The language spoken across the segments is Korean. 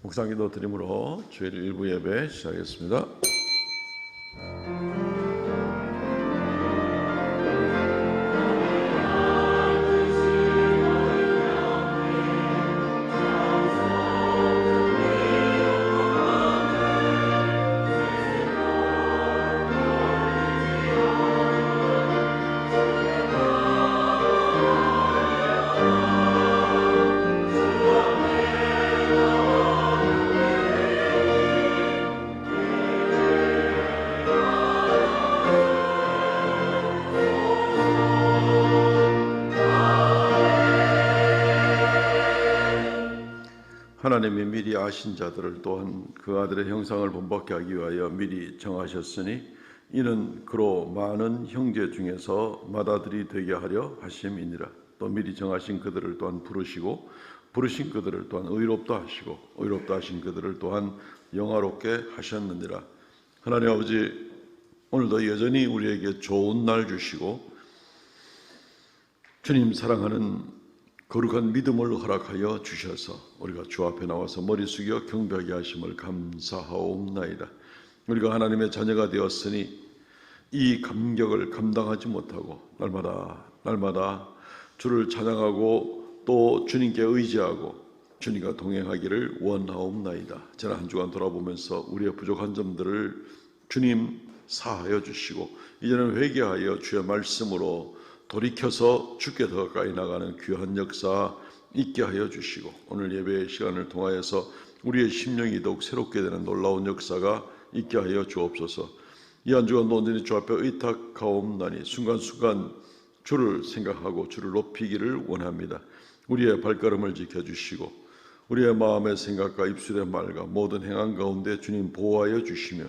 묵상기도 드림으로 주일 일부 예배 시작하겠습니다. 하나님이 미리 아신 자들을 또한 그 아들의 형상을 본받게 하기 위하여 미리 정하셨으니 이는 그로 많은 형제 중에서 맏아들이 되게 하려 하심이니라. 또 미리 정하신 그들을 또한 부르시고 부르신 그들을 또한 의롭다 하시고 의롭다 하신 그들을 또한 영화롭게 하셨느니라. 하나님 아버지, 오늘도 여전히 우리에게 좋은 날 주시고 주님 사랑하는 거룩한 믿음을 허락하여 주셔서 우리가 주 앞에 나와서 머리 숙여 경배하게 하심을 감사하옵나이다. 우리가 하나님의 자녀가 되었으니 이 감격을 감당하지 못하고 날마다 주를 찬양하고 또 주님께 의지하고 주님과 동행하기를 원하옵나이다. 지난 한 주간 돌아보면서 우리의 부족한 점들을 주님 사하여 주시고 이제는 회개하여 주의 말씀으로 돌이켜서 주께 더 가까이 나가는 귀한 역사 있게 하여 주시고 오늘 예배의 시간을 통하여서 우리의 심령이 더욱 새롭게 되는 놀라운 역사가 있게 하여 주옵소서. 이 한 주간도 온전히 주 앞에 의탁하옵나니 순간순간 주를 생각하고 주를 높이기를 원합니다. 우리의 발걸음을 지켜주시고 우리의 마음의 생각과 입술의 말과 모든 행한 가운데 주님 보호하여 주시며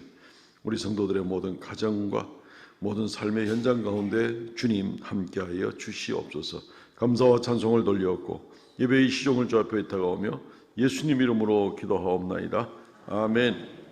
우리 성도들의 모든 가정과 모든 삶의 현장 가운데 주님 함께하여 주시옵소서. 감사와 찬송을 돌려엎고 예배의 시종을 주 앞에 의탁하오며 예수님 이름으로 기도하옵나이다. 아멘.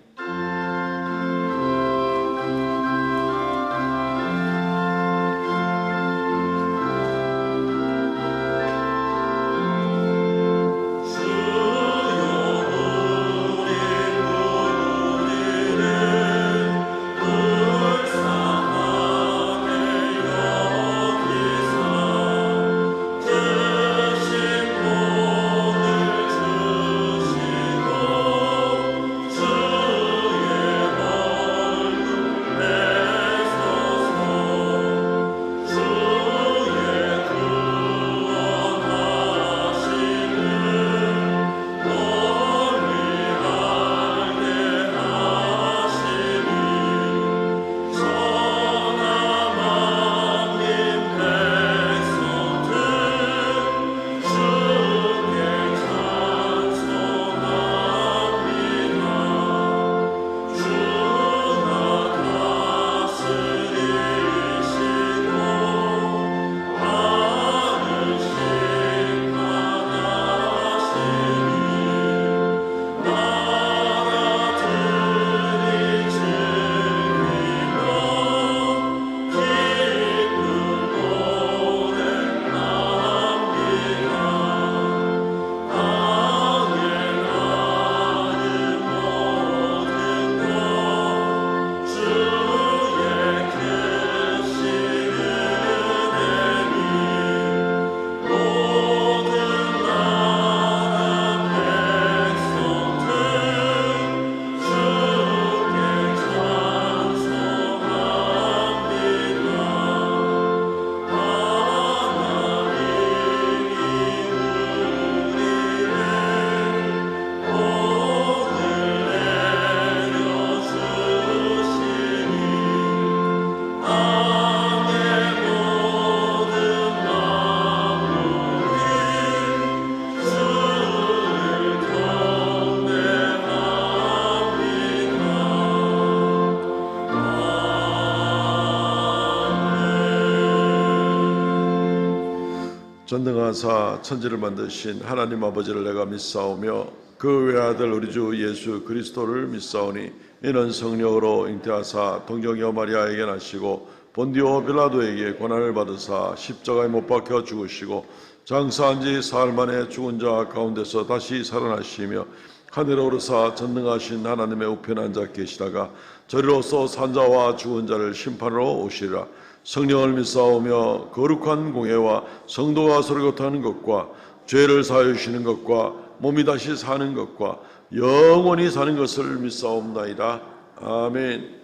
전능하사 천지를 만드신 하나님 아버지를 내가 믿사오며 그 외아들 우리 주 예수 그리스도를 믿사오니 이는 성령으로 잉태하사 동정녀 마리아에게 나시고 본디오 빌라도에게 고난을 받으사 십자가에 못 박혀 죽으시고 장사한 지 사흘 만에 죽은 자 가운데서 다시 살아나시며 하늘에 오르사 전능하신 하나님의 우편에 앉아 계시다가 저리로서 산자와 죽은 자를 심판하러 오시리라. 성령을 믿사오며 거룩한 공예와 성도가 서로 교통하는 것과 죄를 사하여 주시는 것과 몸이 다시 사는 것과 영원히 사는 것을 믿사옵나이다. 아멘.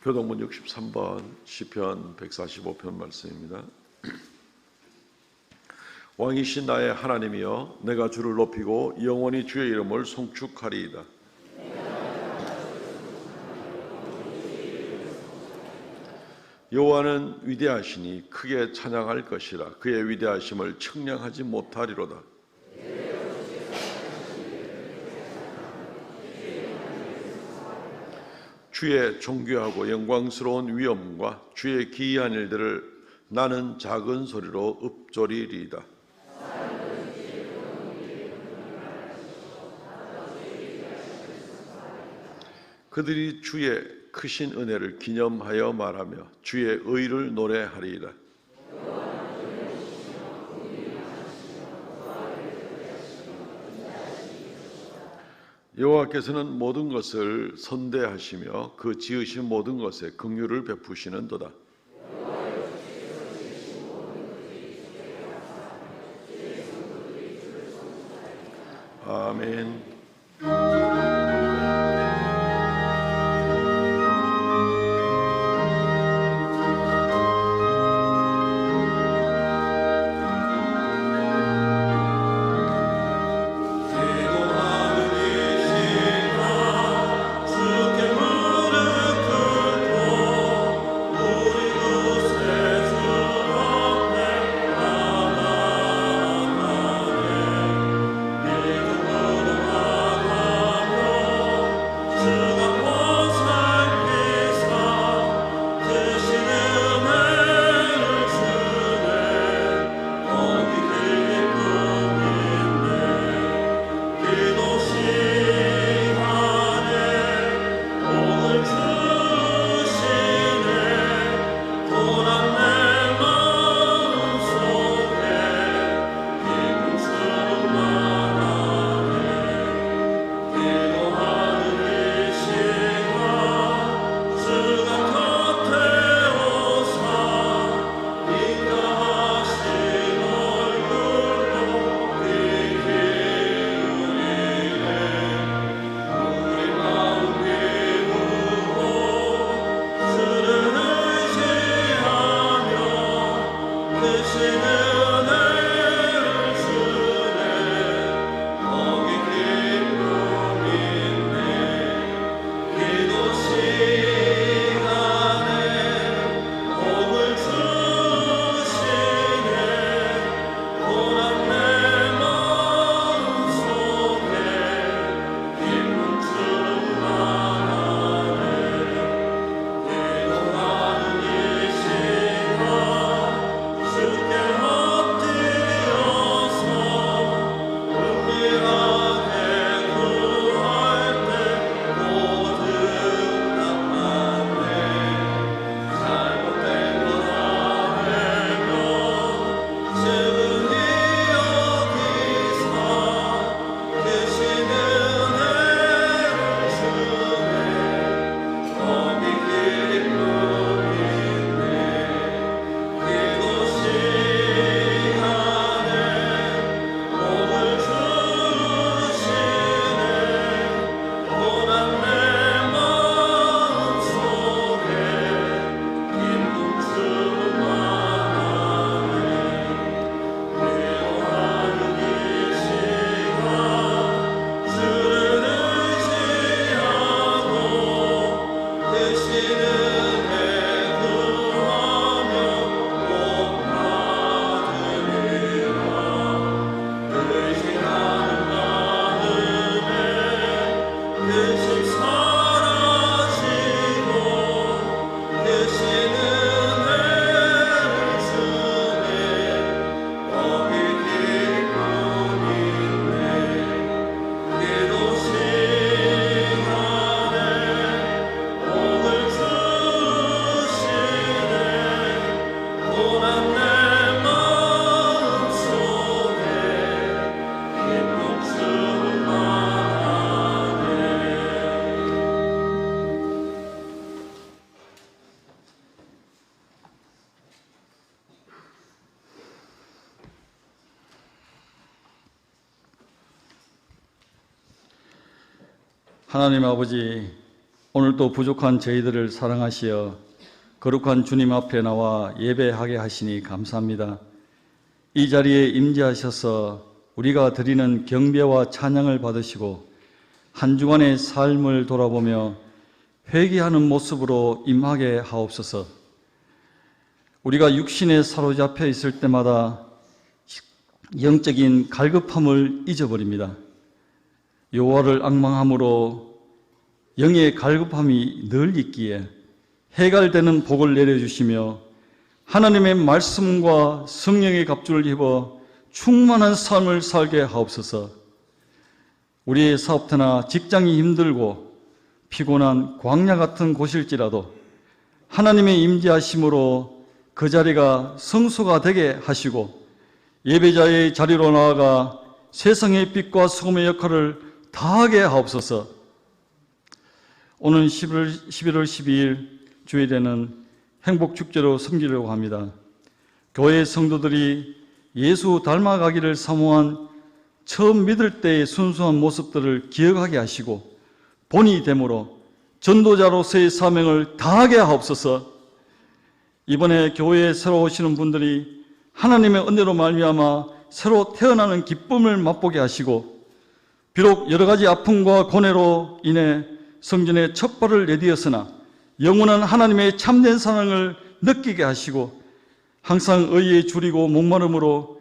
교동문 63번 시편 145편 말씀입니다. 왕이신 나의 하나님이여, 내가 주를 높이고 영원히 주의 이름을 송축하리이다. 여호와는 위대하시니 크게 찬양할 것이라. 그의 위대하심을 측량하지 못하리로다. 주의 존귀하고 영광스러운 위엄과 주의 기이한 일들을 나는 작은 소리로 읊조리리이다. 그들이 주의 크신 은혜를 기념하여 말하며 주의 의를 노래하리이다. 여호와께서는 모든 것을 선대하시며 그 지으신 모든 것에 긍휼을 베푸시는도다. 아멘. 하나님 아버지, 오늘도 부족한 저희들을 사랑하시어 거룩한 주님 앞에 나와 예배하게 하시니 감사합니다. 이 자리에 임재하셔서 우리가 드리는 경배와 찬양을 받으시고 한 주간의 삶을 돌아보며 회개하는 모습으로 임하게 하옵소서. 우리가 육신에 사로잡혀 있을 때마다 영적인 갈급함을 잊어버립니다. 여호와를 앙망함으로 영의 갈급함이 늘 있기에 해갈되는 복을 내려주시며 하나님의 말씀과 성령의 갑주를 입어 충만한 삶을 살게 하옵소서. 우리의 사업터나 직장이 힘들고 피곤한 광야 같은 곳일지라도 하나님의 임재하심으로 그 자리가 성소가 되게 하시고 예배자의 자리로 나아가 세상의 빛과 소금의 역할을 다하게 하옵소서. 오늘 11월 12일 주일에는 행복축제로 섬기려고 합니다. 교회 성도들이 예수 닮아가기를 사모한 처음 믿을 때의 순수한 모습들을 기억하게 하시고 본이 되므로 전도자로서의 사명을 다하게 하옵소서. 이번에 교회에 새로 오시는 분들이 하나님의 은혜로 말미암아 새로 태어나는 기쁨을 맛보게 하시고 비록 여러 가지 아픔과 고뇌로 인해 성전에 첫 발을 내디었으나 영원한 하나님의 참된 사랑을 느끼게 하시고 항상 의에 줄이고 목마름으로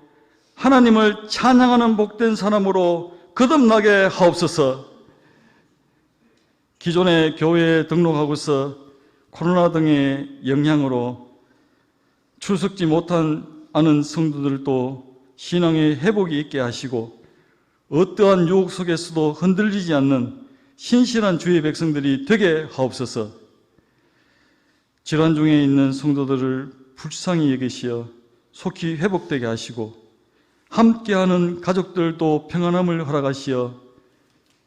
하나님을 찬양하는 복된 사람으로 거듭나게 하옵소서. 기존의 교회에 등록하고서 코로나 등의 영향으로 출석지 못하는 성도들도 신앙의 회복이 있게 하시고 어떠한 유혹 속에서도 흔들리지 않는 신실한 주의 백성들이 되게 하옵소서. 질환 중에 있는 성도들을 불쌍히 여기시어 속히 회복되게 하시고 함께하는 가족들도 평안함을 허락하시어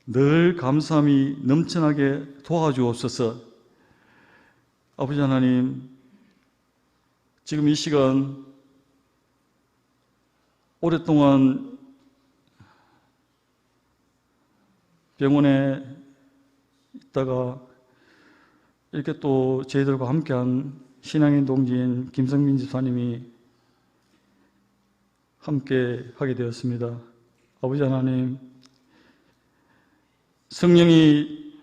늘 감사함이 넘쳐나게 도와주옵소서. 아버지 하나님, 지금 이 시간 오랫동안 병원에 있다가 이렇게 또 저희들과 함께한 신앙의 동지인 김성민 집사님이 함께 하게 되었습니다. 아버지 하나님, 성령이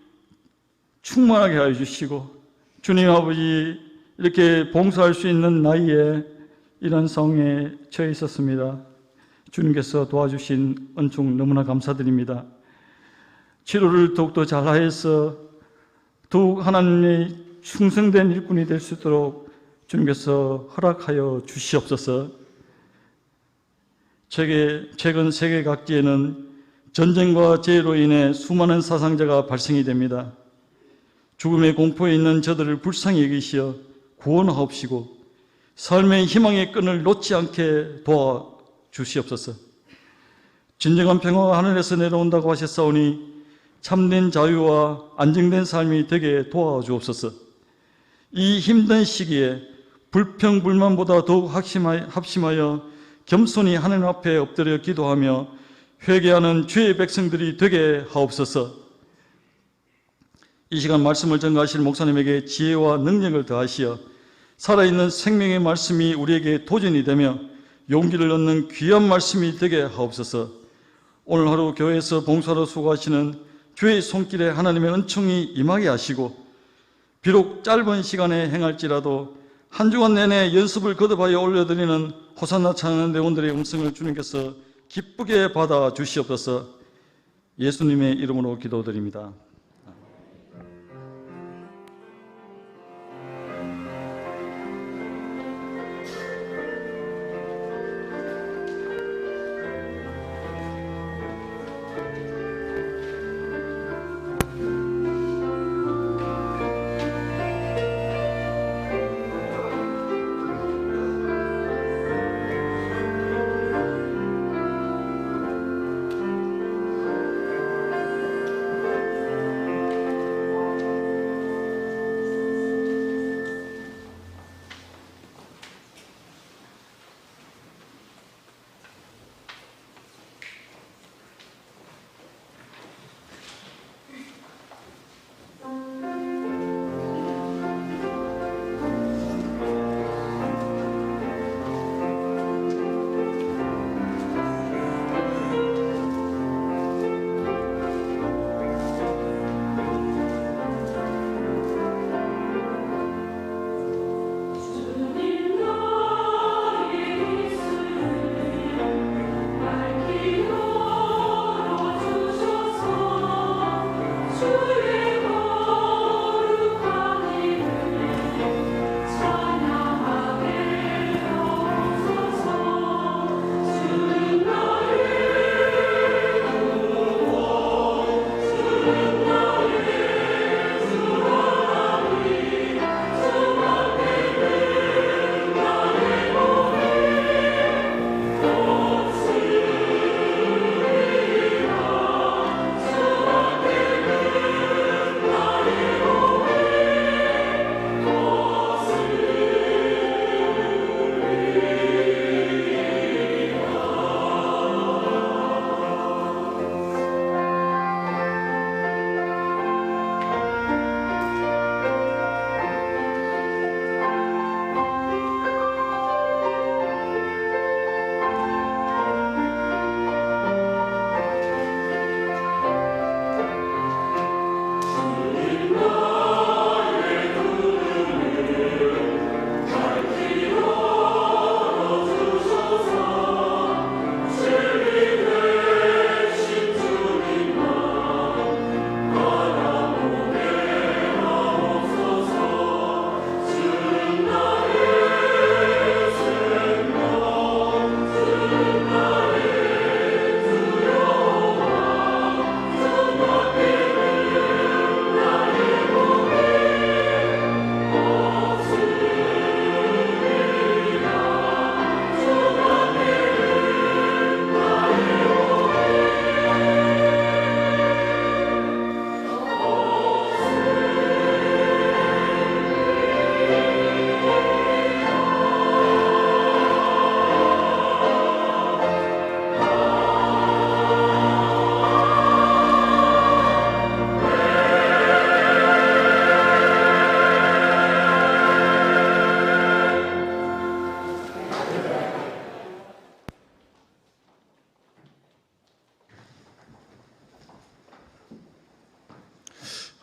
충만하게 하여 주시고 주님 아버지, 이렇게 봉사할 수 있는 나이에 이런 상황에 처해 있었습니다. 주님께서 도와주신 은총 너무나 감사드립니다. 치료를 더욱더 잘하여서 더욱 하나님의 충성된 일꾼이 될 수 있도록 주님께서 허락하여 주시옵소서. 최근 세계 각지에는 전쟁과 재해로 인해 수많은 사상자가 발생이 됩니다. 죽음의 공포에 있는 저들을 불쌍히 여기시어 구원하옵시고 삶의 희망의 끈을 놓지 않게 도와주시옵소서. 진정한 평화가 하늘에서 내려온다고 하셨사오니 참된 자유와 안정된 삶이 되게 도와주옵소서. 이 힘든 시기에 불평불만보다 더욱 합심하여 겸손히 하나님 앞에 엎드려 기도하며 회개하는 주의 백성들이 되게 하옵소서. 이 시간 말씀을 전가하실 목사님에게 지혜와 능력을 더하시어 살아있는 생명의 말씀이 우리에게 도전이 되며 용기를 얻는 귀한 말씀이 되게 하옵소서. 오늘 하루 교회에서 봉사로 수고하시는 주의 손길에 하나님의 은총이 임하게 하시고 비록 짧은 시간에 행할지라도 한 주간 내내 연습을 거듭하여 올려드리는 호산나 찬양 대원들의 음성을 주님께서 기쁘게 받아 주시옵소서. 예수님의 이름으로 기도드립니다.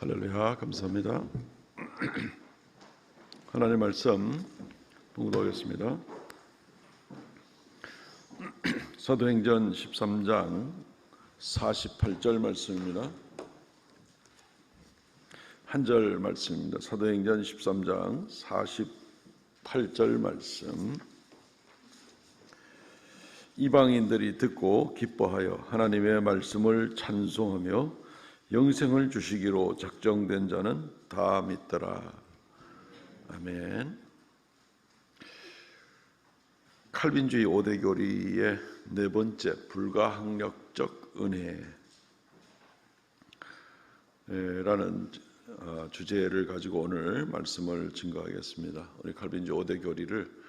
할렐루야, 감사합니다. 하나님의 말씀 봉독하겠습니다. 사도행전 13장 48절 말씀입니다. 한 절 말씀입니다. 사도행전 13장 48절 말씀. 이방인들이 듣고 기뻐하여 하나님의 말씀을 찬송하며 영생을 주시기로 작정된 자는 다 믿더라. 아멘. 칼빈주의 5대 교리의 네 번째, 불가항력적 은혜라는 주제를 가지고 오늘 말씀을 증거하겠습니다. 우리 칼빈주의 5대 교리를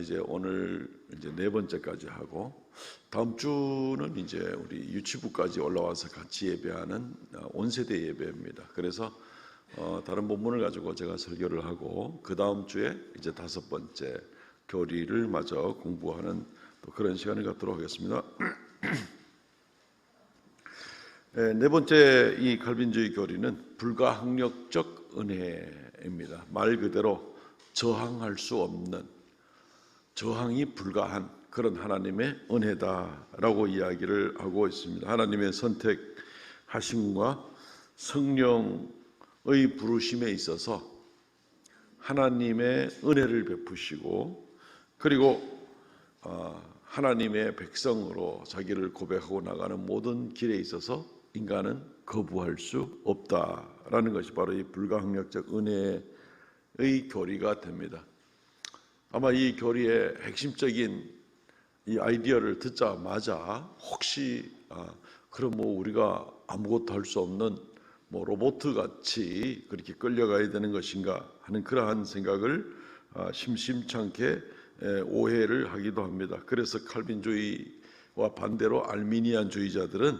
이제 오늘 이제 네 번째까지 하고, 다음 주는 이제 우리 유치부까지 올라와서 같이 예배하는 온세대 예배입니다. 그래서 다른 본문을 가지고 제가 설교를 하고, 그 다음 주에 이제 다섯 번째 교리를 마저 공부하는 또 그런 시간을 갖도록 하겠습니다. 네 번째 이 칼빈주의 교리는 불가항력적 은혜입니다. 말 그대로 저항할 수 없는, 저항이 불가한 그런 하나님의 은혜다라고 이야기를 하고 있습니다. 하나님의 선택하심과 성령의 부르심에 있어서 하나님의 은혜를 베푸시고, 그리고 하나님의 백성으로 자기를 고백하고 나가는 모든 길에 있어서 인간은 거부할 수 없다라는 것이 바로 이 불가항력적 은혜의 교리가 됩니다. 아마 이 교리의 핵심적인 이 아이디어를 듣자마자 혹시 그럼 뭐 우리가 아무것도 할 수 없는 뭐 로봇 같이 그렇게 끌려가야 되는 것인가 하는 그러한 생각을 심심찮게 오해를 하기도 합니다. 그래서 칼빈주의와 반대로 알미니안주의자들은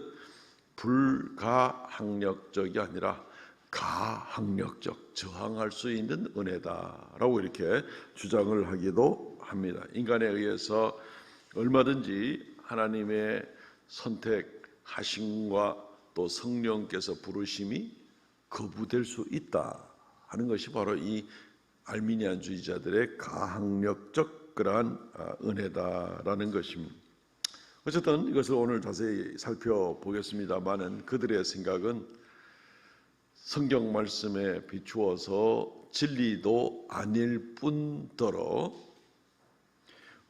불가항력적이 아니라 가항력적, 저항할 수 있는 은혜다라고 이렇게 주장을 하기도 합니다. 인간에 의해서 얼마든지 하나님의 선택하심과 또 성령께서 부르심이 거부될 수 있다 하는 것이 바로 이 알미니안주의자들의 가항력적 그러한 은혜다라는 것입니다. 어쨌든 이것을 오늘 자세히 살펴보겠습니다만은 그들의 생각은 성경 말씀에 비추어서 진리도 아닐 뿐더러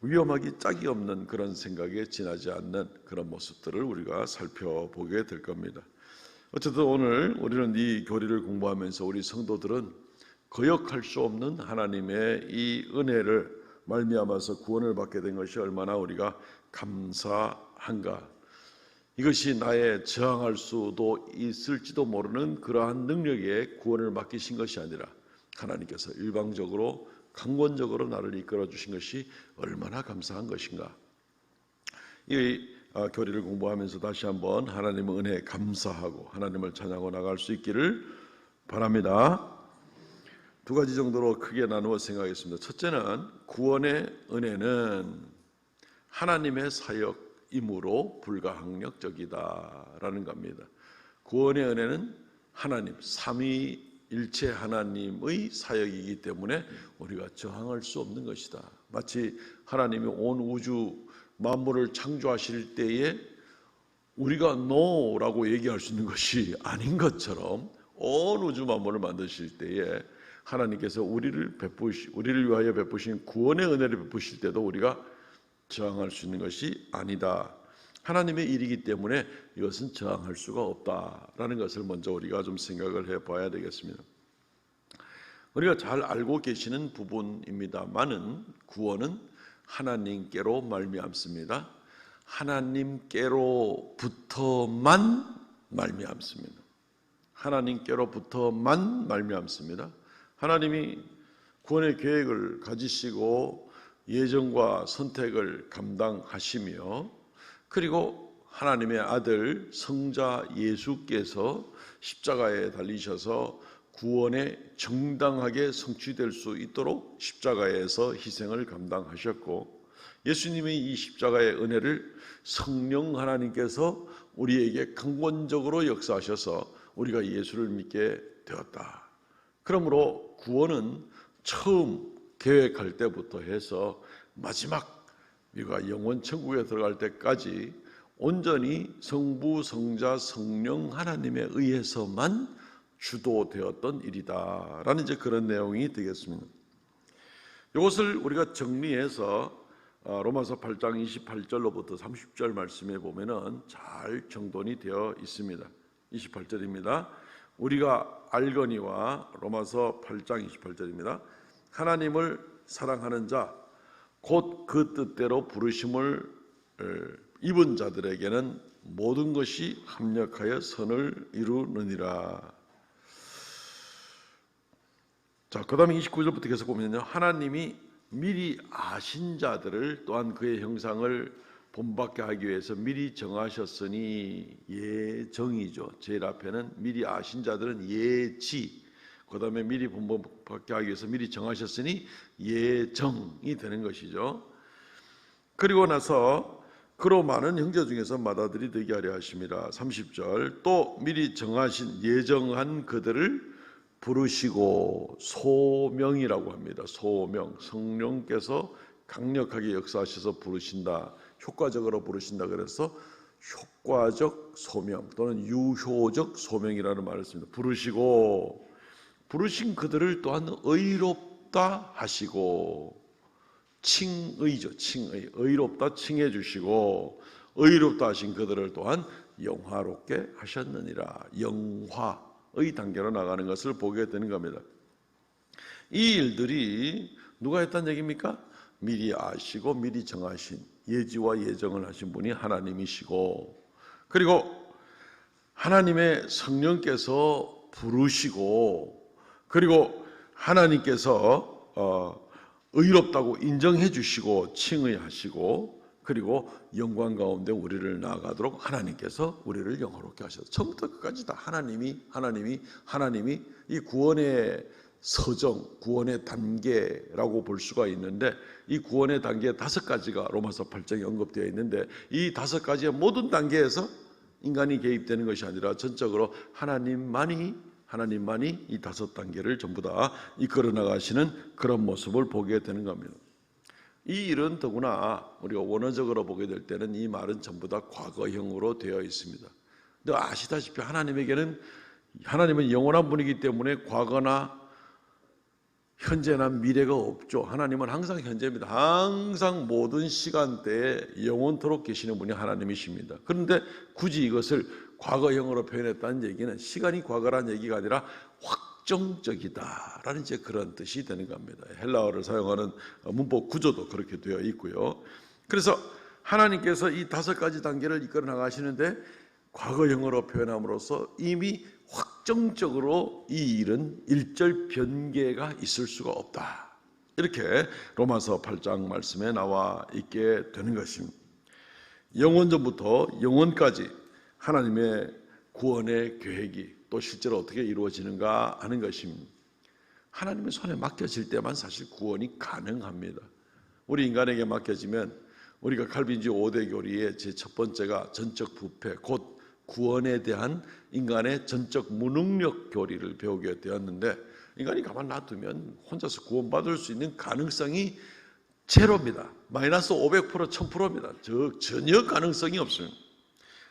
위험하기 짝이 없는 그런 생각에 지나지 않는 그런 모습들을 우리가 살펴보게 될 겁니다. 어쨌든 오늘 우리는 이 교리를 공부하면서 우리 성도들은 거역할 수 없는 하나님의 이 은혜를 말미암아서 구원을 받게 된 것이 얼마나 우리가 감사한가. 이것이 나의 저항할 수도 있을지도 모르는 그러한 능력에 구원을 맡기신 것이 아니라 하나님께서 일방적으로 강권적으로 나를 이끌어 주신 것이 얼마나 감사한 것인가. 이 교리를 공부하면서 다시 한번 하나님의 은혜에 감사하고 하나님을 찬양하고 나갈 수 있기를 바랍니다. 두 가지 정도로 크게 나누어 생각하겠습니다. 첫째는 구원의 은혜는 하나님의 사역이므로 불가항력적이다라는 겁니다. 구원의 은혜는 하나님, 삼위일체 하나님의 사역이기 때문에 우리가 저항할 수 없는 것이다. 마치 하나님이 온 우주 만물을 창조하실 때에 우리가 no라고 얘기할 수 있는 것이 아닌 것처럼 온 우주 만물을 만드실 때에 하나님께서 우리를 위하여 베푸신 구원의 은혜를 베푸실 때도 우리가 저항할 수 있는 것이 아니다. 하나님의 일이기 때문에 이것은 저항할 수가 없다라는 것을 먼저 우리가 좀 생각을 해봐야 되겠습니다. 우리가 잘 알고 계시는 부분입니다만은 구원은 하나님께로 말미암습니다. 하나님께로부터만 말미암습니다. 하나님께로부터만 말미암습니다. 하나님이 구원의 계획을 가지시고 예정과 선택을 감당하시며, 그리고 하나님의 아들 성자 예수께서 십자가에 달리셔서 구원에 정당하게 성취될 수 있도록 십자가에서 희생을 감당하셨고, 예수님의 이 십자가의 은혜를 성령 하나님께서 우리에게 강권적으로 역사하셔서 우리가 예수를 믿게 되었다. 그러므로 구원은 처음 계획할 때부터 해서 마지막 우리가 영원 천국에 들어갈 때까지 온전히 성부, 성자, 성령 하나님에 의해서만 주도되었던 일이다라는 이제 그런 내용이 되겠습니다. 이것을 우리가 정리해서 로마서 8장 28절로부터 30절 말씀에 보면은 잘 정돈이 되어 있습니다. 28절입니다. 우리가 알거니와 로마서 8장 28절입니다. 하나님을 사랑하는 자 곧 그 뜻대로 부르심을 입은 자들에게는 모든 것이 합력하여 선을 이루느니라. 자, 그 다음에 29절부터 계속 보면요, 하나님이 미리 아신 자들을 또한 그의 형상을 본받게 하기 위해서 미리 정하셨으니, 예정이죠. 제일 앞에는 미리 아신 자들은 예지, 그 다음에 미리 본받게 하기 위해서 미리 정하셨으니 예정이 되는 것이죠. 그리고 나서 그로 많은 형제 중에서 맏아들이 되게 하려 하심이라. 30절, 또 미리 정하신 예정한 그들을 부르시고, 소명이라고 합니다. 소명, 성령께서 강력하게 역사하셔서 부르신다, 효과적으로 부르신다. 그래서 효과적 소명 또는 유효적 소명이라는 말을 씁니다. 부르시고, 부르신 그들을 또한 의롭다 하시고, 칭의죠. 칭의, 의롭다 칭해 주시고, 의롭다 하신 그들을 또한 영화롭게 하셨느니라. 영화의 단계로 나가는 것을 보게 되는 겁니다. 이 일들이 누가 했다는 얘기입니까? 미리 아시고 미리 정하신, 예지와 예정을 하신 분이 하나님이시고, 그리고 하나님의 성령께서 부르시고, 그리고 하나님께서 의롭다고 인정해 주시고 칭의하시고, 그리고 영광 가운데 우리를 나아가도록 하나님께서 우리를 영화롭게 하셔서, 처음부터 끝까지 다 하나님이 이 구원의 서정, 구원의 단계라고 볼 수가 있는데, 이 구원의 단계 5가지가 로마서 8장에 언급되어 있는데, 이 5가지의 모든 단계에서 인간이 개입되는 것이 아니라 전적으로 하나님만이 이 5단계를 전부 다 이끌어 나가시는 그런 모습을 보게 되는 겁니다. 이 일은 더구나 우리가 원어적으로 보게 될 때는 이 말은 전부 다 과거형으로 되어 있습니다. 근데 아시다시피 하나님은 영원한 분이기 때문에 과거나 현재나 미래가 없죠. 하나님은 항상 현재입니다. 항상 모든 시간대에 영원토록 계시는 분이 하나님이십니다. 그런데 굳이 이것을 과거형으로 표현했다는 얘기는 시간이 과거라는 얘기가 아니라 확정적이다라는 이제 그런 뜻이 되는 겁니다. 헬라어를 사용하는 문법 구조도 그렇게 되어 있고요. 그래서 하나님께서 이 5가지 단계를 이끌어 나가시는데, 과거형으로 표현함으로써 이미 확정적으로 이 일은 일절 변개가 있을 수가 없다, 이렇게 로마서 8장 말씀에 나와 있게 되는 것입니다. 영원전부터 영원까지 하나님의 구원의 계획이 또 실제로 어떻게 이루어지는가 하는 것입니다. 하나님의 손에 맡겨질 때만 사실 구원이 가능합니다. 우리 인간에게 맡겨지면, 우리가 칼빈주의 5대 교리의 제 첫 번째가 전적 부패, 곧 구원에 대한 인간의 전적 무능력 교리를 배우게 되었는데, 인간이 가만 놔두면 혼자서 구원받을 수 있는 가능성이 제로입니다. 마이너스 500%, 1000%입니다. 전혀 가능성이 없습니다.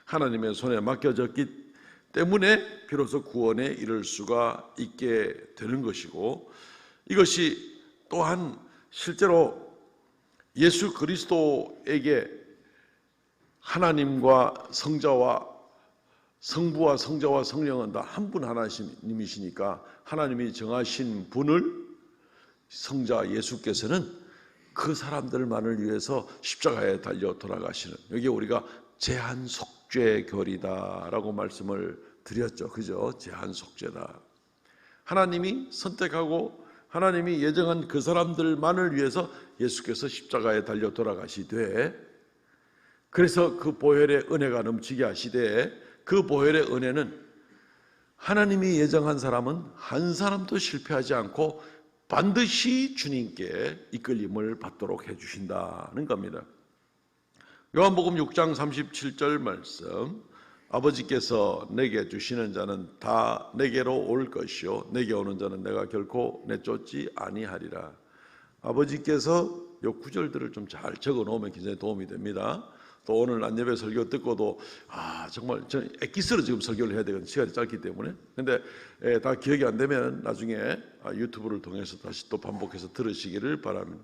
하나님의 손에 맡겨졌기 때문에 비로소 구원에 이를 수가 있게 되는 것이고, 이것이 또한 실제로 예수 그리스도에게 하나님과 성부와 성자와 성령은 다 한 분 하나님이시니까, 하나님이 정하신 분을 성자 예수께서는 그 사람들만을 위해서 십자가에 달려 돌아가시는, 여기 우리가 제한속죄결이다라고 말씀을 드렸죠. 그죠? 제한속죄다. 하나님이 선택하고 하나님이 예정한 그 사람들만을 위해서 예수께서 십자가에 달려 돌아가시되, 그래서 그 보혈의 은혜가 넘치게 하시되, 그 보혈의 은혜는 하나님이 예정한 사람은 한 사람도 실패하지 않고 반드시 주님께 이끌림을 받도록 해주신다는 겁니다. 요한복음 6장 37절 말씀, 아버지께서 내게 주시는 자는 다 내게로 올 것이요 내게 오는 자는 내가 결코 내쫓지 아니하리라. 아버지께서 요 구절들을 좀 잘 적어 놓으면 굉장히 도움이 됩니다. 또 오늘 안예배 설교 듣고도 정말 저는 엑기스로 지금 설교를 해야 되거든요. 시간이 짧기 때문에. 근데 다 기억이 안 되면 나중에 유튜브를 통해서 다시 또 반복해서 들으시기를 바랍니다.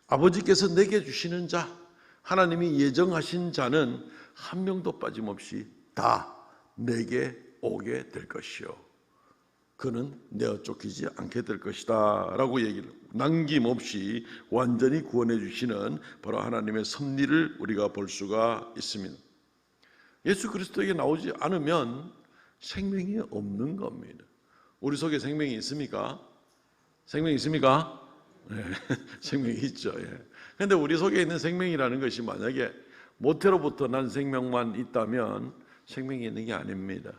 아버지께서 내게 주시는 자, 하나님이 예정하신 자는 한 명도 빠짐없이 다 내게 오게 될 것이요 그는 내어 쫓기지 않게 될 것이다 라고 얘기를 남김없이 완전히 구원해 주시는 바로 하나님의 섭리를 우리가 볼 수가 있습니다. 예수 그리스도에게 나오지 않으면 생명이 없는 겁니다. 우리 속에 생명이 있습니까? 생명이 있습니까? 네, 생명이 있죠. 그런데 우리 속에 있는 생명이라는 것이 만약에 모태로부터 난 생명만 있다면 생명이 있는 게 아닙니다.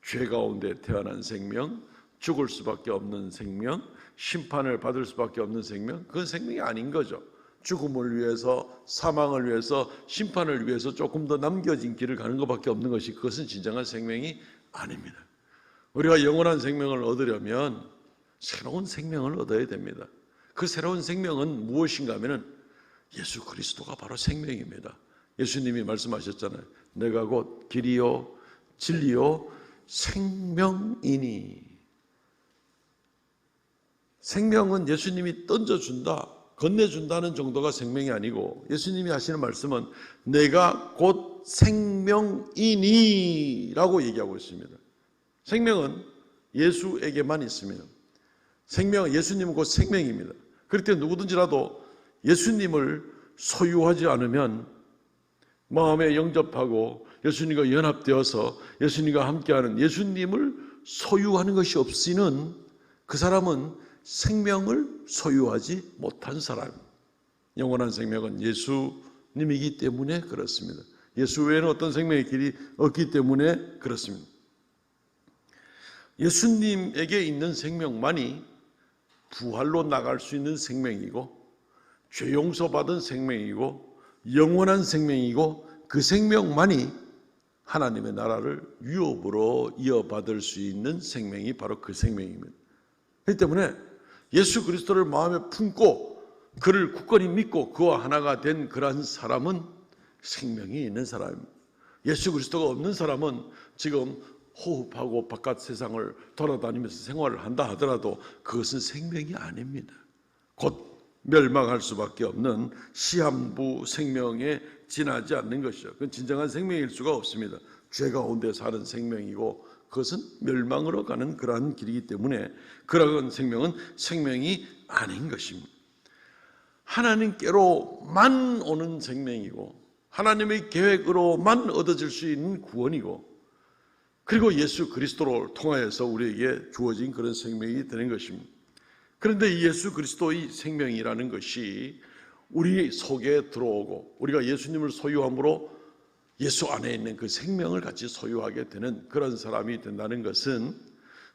죄 가운데 태어난 생명, 죽을 수밖에 없는 생명, 심판을 받을 수밖에 없는 생명, 그건 생명이 아닌 거죠. 죽음을 위해서, 사망을 위해서, 심판을 위해서 조금 더 남겨진 길을 가는 것밖에 없는 것이 그것은 진정한 생명이 아닙니다. 우리가 영원한 생명을 얻으려면 새로운 생명을 얻어야 됩니다. 그 새로운 생명은 무엇인가 하면 예수 그리스도가 바로 생명입니다. 예수님이 말씀하셨잖아요. 내가 곧 길이요 진리요 생명이니. 생명은 예수님이 던져준다, 건네준다는 정도가 생명이 아니고 예수님이 하시는 말씀은 내가 곧 생명이니 라고 얘기하고 있습니다. 생명은 예수에게만 있습니다. 생명은 예수님은 곧 생명입니다. 그럴 때 누구든지라도 예수님을 소유하지 않으면 마음에 영접하고 예수님과 연합되어서 예수님과 함께하는 예수님을 소유하는 것이 없이는 그 사람은 생명을 소유하지 못한 사람입니다. 영원한 생명은 예수님이기 때문에 그렇습니다. 예수 외에는 어떤 생명의 길이 없기 때문에 그렇습니다. 예수님에게 있는 생명만이 부활로 나갈 수 있는 생명이고 죄 용서받은 생명이고 영원한 생명이고 그 생명만이 하나님의 나라를 유업으로 이어받을 수 있는 생명이 바로 그 생명입니다. 그렇기 때문에 예수 그리스도를 마음에 품고 그를 굳건히 믿고 그와 하나가 된 그러한 사람은 생명이 있는 사람입니다. 예수 그리스도가 없는 사람은 지금 호흡하고 바깥 세상을 돌아다니면서 생활을 한다 하더라도 그것은 생명이 아닙니다. 곧 멸망할 수밖에 없는 시한부 생명에 지나지 않는 것이죠. 그건 진정한 생명일 수가 없습니다. 죄 가운데 사는 생명이고 그것은 멸망으로 가는 그러한 길이기 때문에 그러한 생명은 생명이 아닌 것입니다. 하나님께로만 오는 생명이고 하나님의 계획으로만 얻어질 수 있는 구원이고 그리고 예수 그리스도를 통하여서 우리에게 주어진 그런 생명이 되는 것입니다. 그런데 이 예수 그리스도의 생명이라는 것이 우리 속에 들어오고 우리가 예수님을 소유함으로 예수 안에 있는 그 생명을 같이 소유하게 되는 그런 사람이 된다는 것은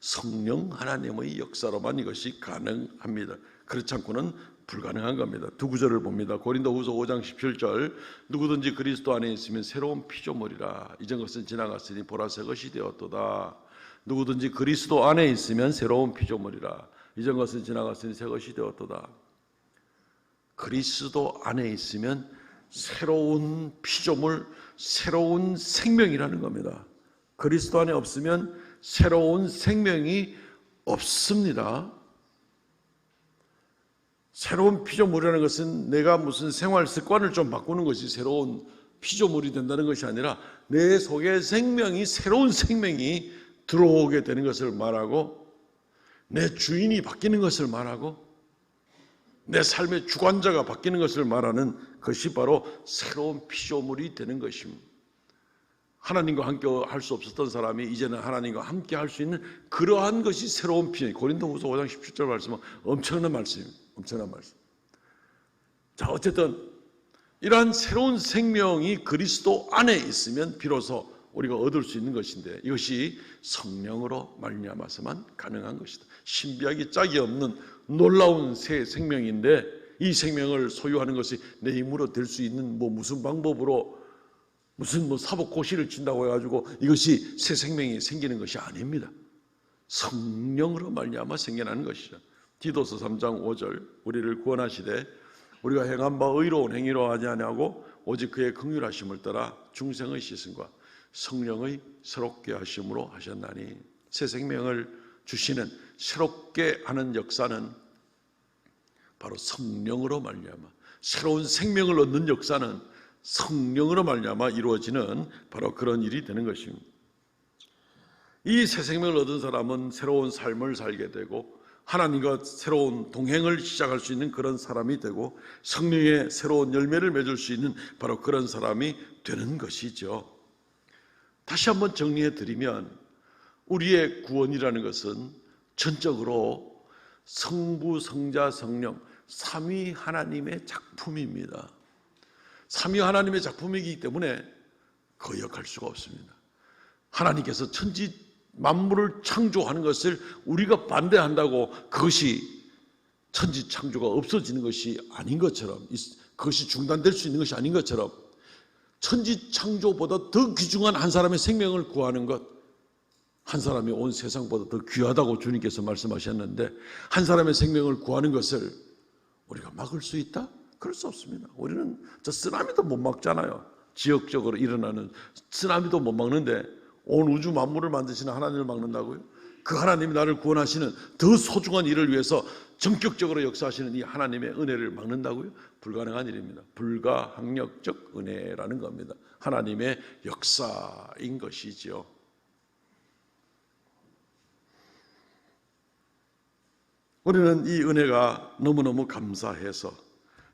성령 하나님의 역사로만 이것이 가능합니다. 그렇지 않고는 불가능한 겁니다. 두 구절을 봅니다. 고린도후서 5장 17절 누구든지 그리스도 안에 있으면 새로운 피조물이라 이전 것은 지나갔으니 보라 새 것이 되었도다. 누구든지 그리스도 안에 있으면 새로운 피조물이라 이전 것은 지나갔으니 새 것이 되었도다. 그리스도 안에 있으면 새로운 피조물, 새로운 생명이라는 겁니다. 그리스도 안에 없으면 새로운 생명이 없습니다. 새로운 피조물이라는 것은 내가 무슨 생활 습관을 좀 바꾸는 것이 새로운 피조물이 된다는 것이 아니라 내 속에 생명이 새로운 생명이 들어오게 되는 것을 말하고 내 주인이 바뀌는 것을 말하고 내 삶의 주관자가 바뀌는 것을 말하는 것이 바로 새로운 피조물이 되는 것입니다. 하나님과 함께 할 수 없었던 사람이 이제는 하나님과 함께 할 수 있는 그러한 것이 새로운 피조물. 고린도후서 5장 17절 말씀은 엄청난 말씀입니다. 엄청난 말씀. 자, 어쨌든 이러한 새로운 생명이 그리스도 안에 있으면 비로소 우리가 얻을 수 있는 것인데 이것이 성령으로 말미암아서만 가능한 것이다. 신비하기 짝이 없는 놀라운 새 생명인데 이 생명을 소유하는 것이 내 힘으로 될 수 있는 무슨 방법으로 무슨 사법고시를 친다고 해가지고 이것이 새 생명이 생기는 것이 아닙니다. 성령으로 말미암아 생겨나는 것이죠. 디도서 3장 5절 우리를 구원하시되 우리가 행한 바 의로운 행위로 하지 아니하고 오직 그의 긍휼하심을 따라 중생의 시선과 성령의 새롭게 하심으로 하셨나니, 새 생명을 주시는 새롭게 하는 역사는 바로 성령으로 말미암아, 새로운 생명을 얻는 역사는 성령으로 말미암아 이루어지는 바로 그런 일이 되는 것입니다. 이 새 생명을 얻은 사람은 새로운 삶을 살게 되고 하나님과 새로운 동행을 시작할 수 있는 그런 사람이 되고 성령의 새로운 열매를 맺을 수 있는 바로 그런 사람이 되는 것이죠. 다시 한번 정리해 드리면 우리의 구원이라는 것은 전적으로 성부, 성자, 성령 삼위 하나님의 작품입니다. 삼위 하나님의 작품이기 때문에 거역할 수가 없습니다. 하나님께서 천지 만물을 창조하는 것을 우리가 반대한다고 그것이 천지 창조가 없어지는 것이 아닌 것처럼, 그것이 중단될 수 있는 것이 아닌 것처럼, 천지 창조보다 더 귀중한 한 사람의 생명을 구하는 것, 한 사람이 온 세상보다 더 귀하다고 주님께서 말씀하셨는데 한 사람의 생명을 구하는 것을 우리가 막을 수 있다? 그럴 수 없습니다. 우리는 저 쓰나미도 못 막잖아요. 지역적으로 일어나는 쓰나미도 못 막는데 온 우주 만물을 만드시는 하나님을 막는다고요? 그 하나님이 나를 구원하시는 더 소중한 일을 위해서 전격적으로 역사하시는 이 하나님의 은혜를 막는다고요? 불가능한 일입니다. 불가항력적 은혜라는 겁니다. 하나님의 역사인 것이지요. 우리는 이 은혜가 너무너무 감사해서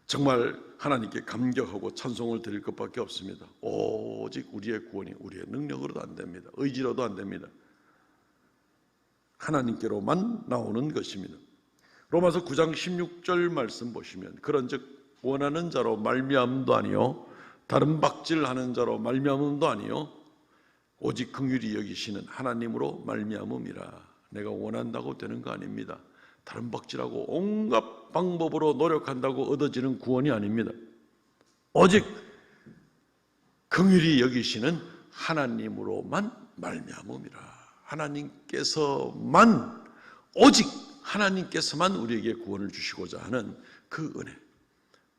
정말 하나님께 감격하고 찬송을 드릴 것밖에 없습니다. 오직 우리의 구원이 우리의 능력으로도 안 됩니다. 의지로도 안 됩니다. 하나님께로만 나오는 것입니다. 로마서 9장 16절 말씀 보시면 그런즉 원하는 자로 말미암음도 아니요 다른 박질하는 자로 말미암음도 아니요 오직 긍휼히 여기시는 하나님으로 말미암음이라. 내가 원한다고 되는 거 아닙니다. 다른 박질하고 온갖 방법으로 노력한다고 얻어지는 구원이 아닙니다. 오직 긍휼히 여기시는 하나님으로만 말미암음이라. 하나님께서만, 오직 하나님께서만 우리에게 구원을 주시고자 하는 그 은혜,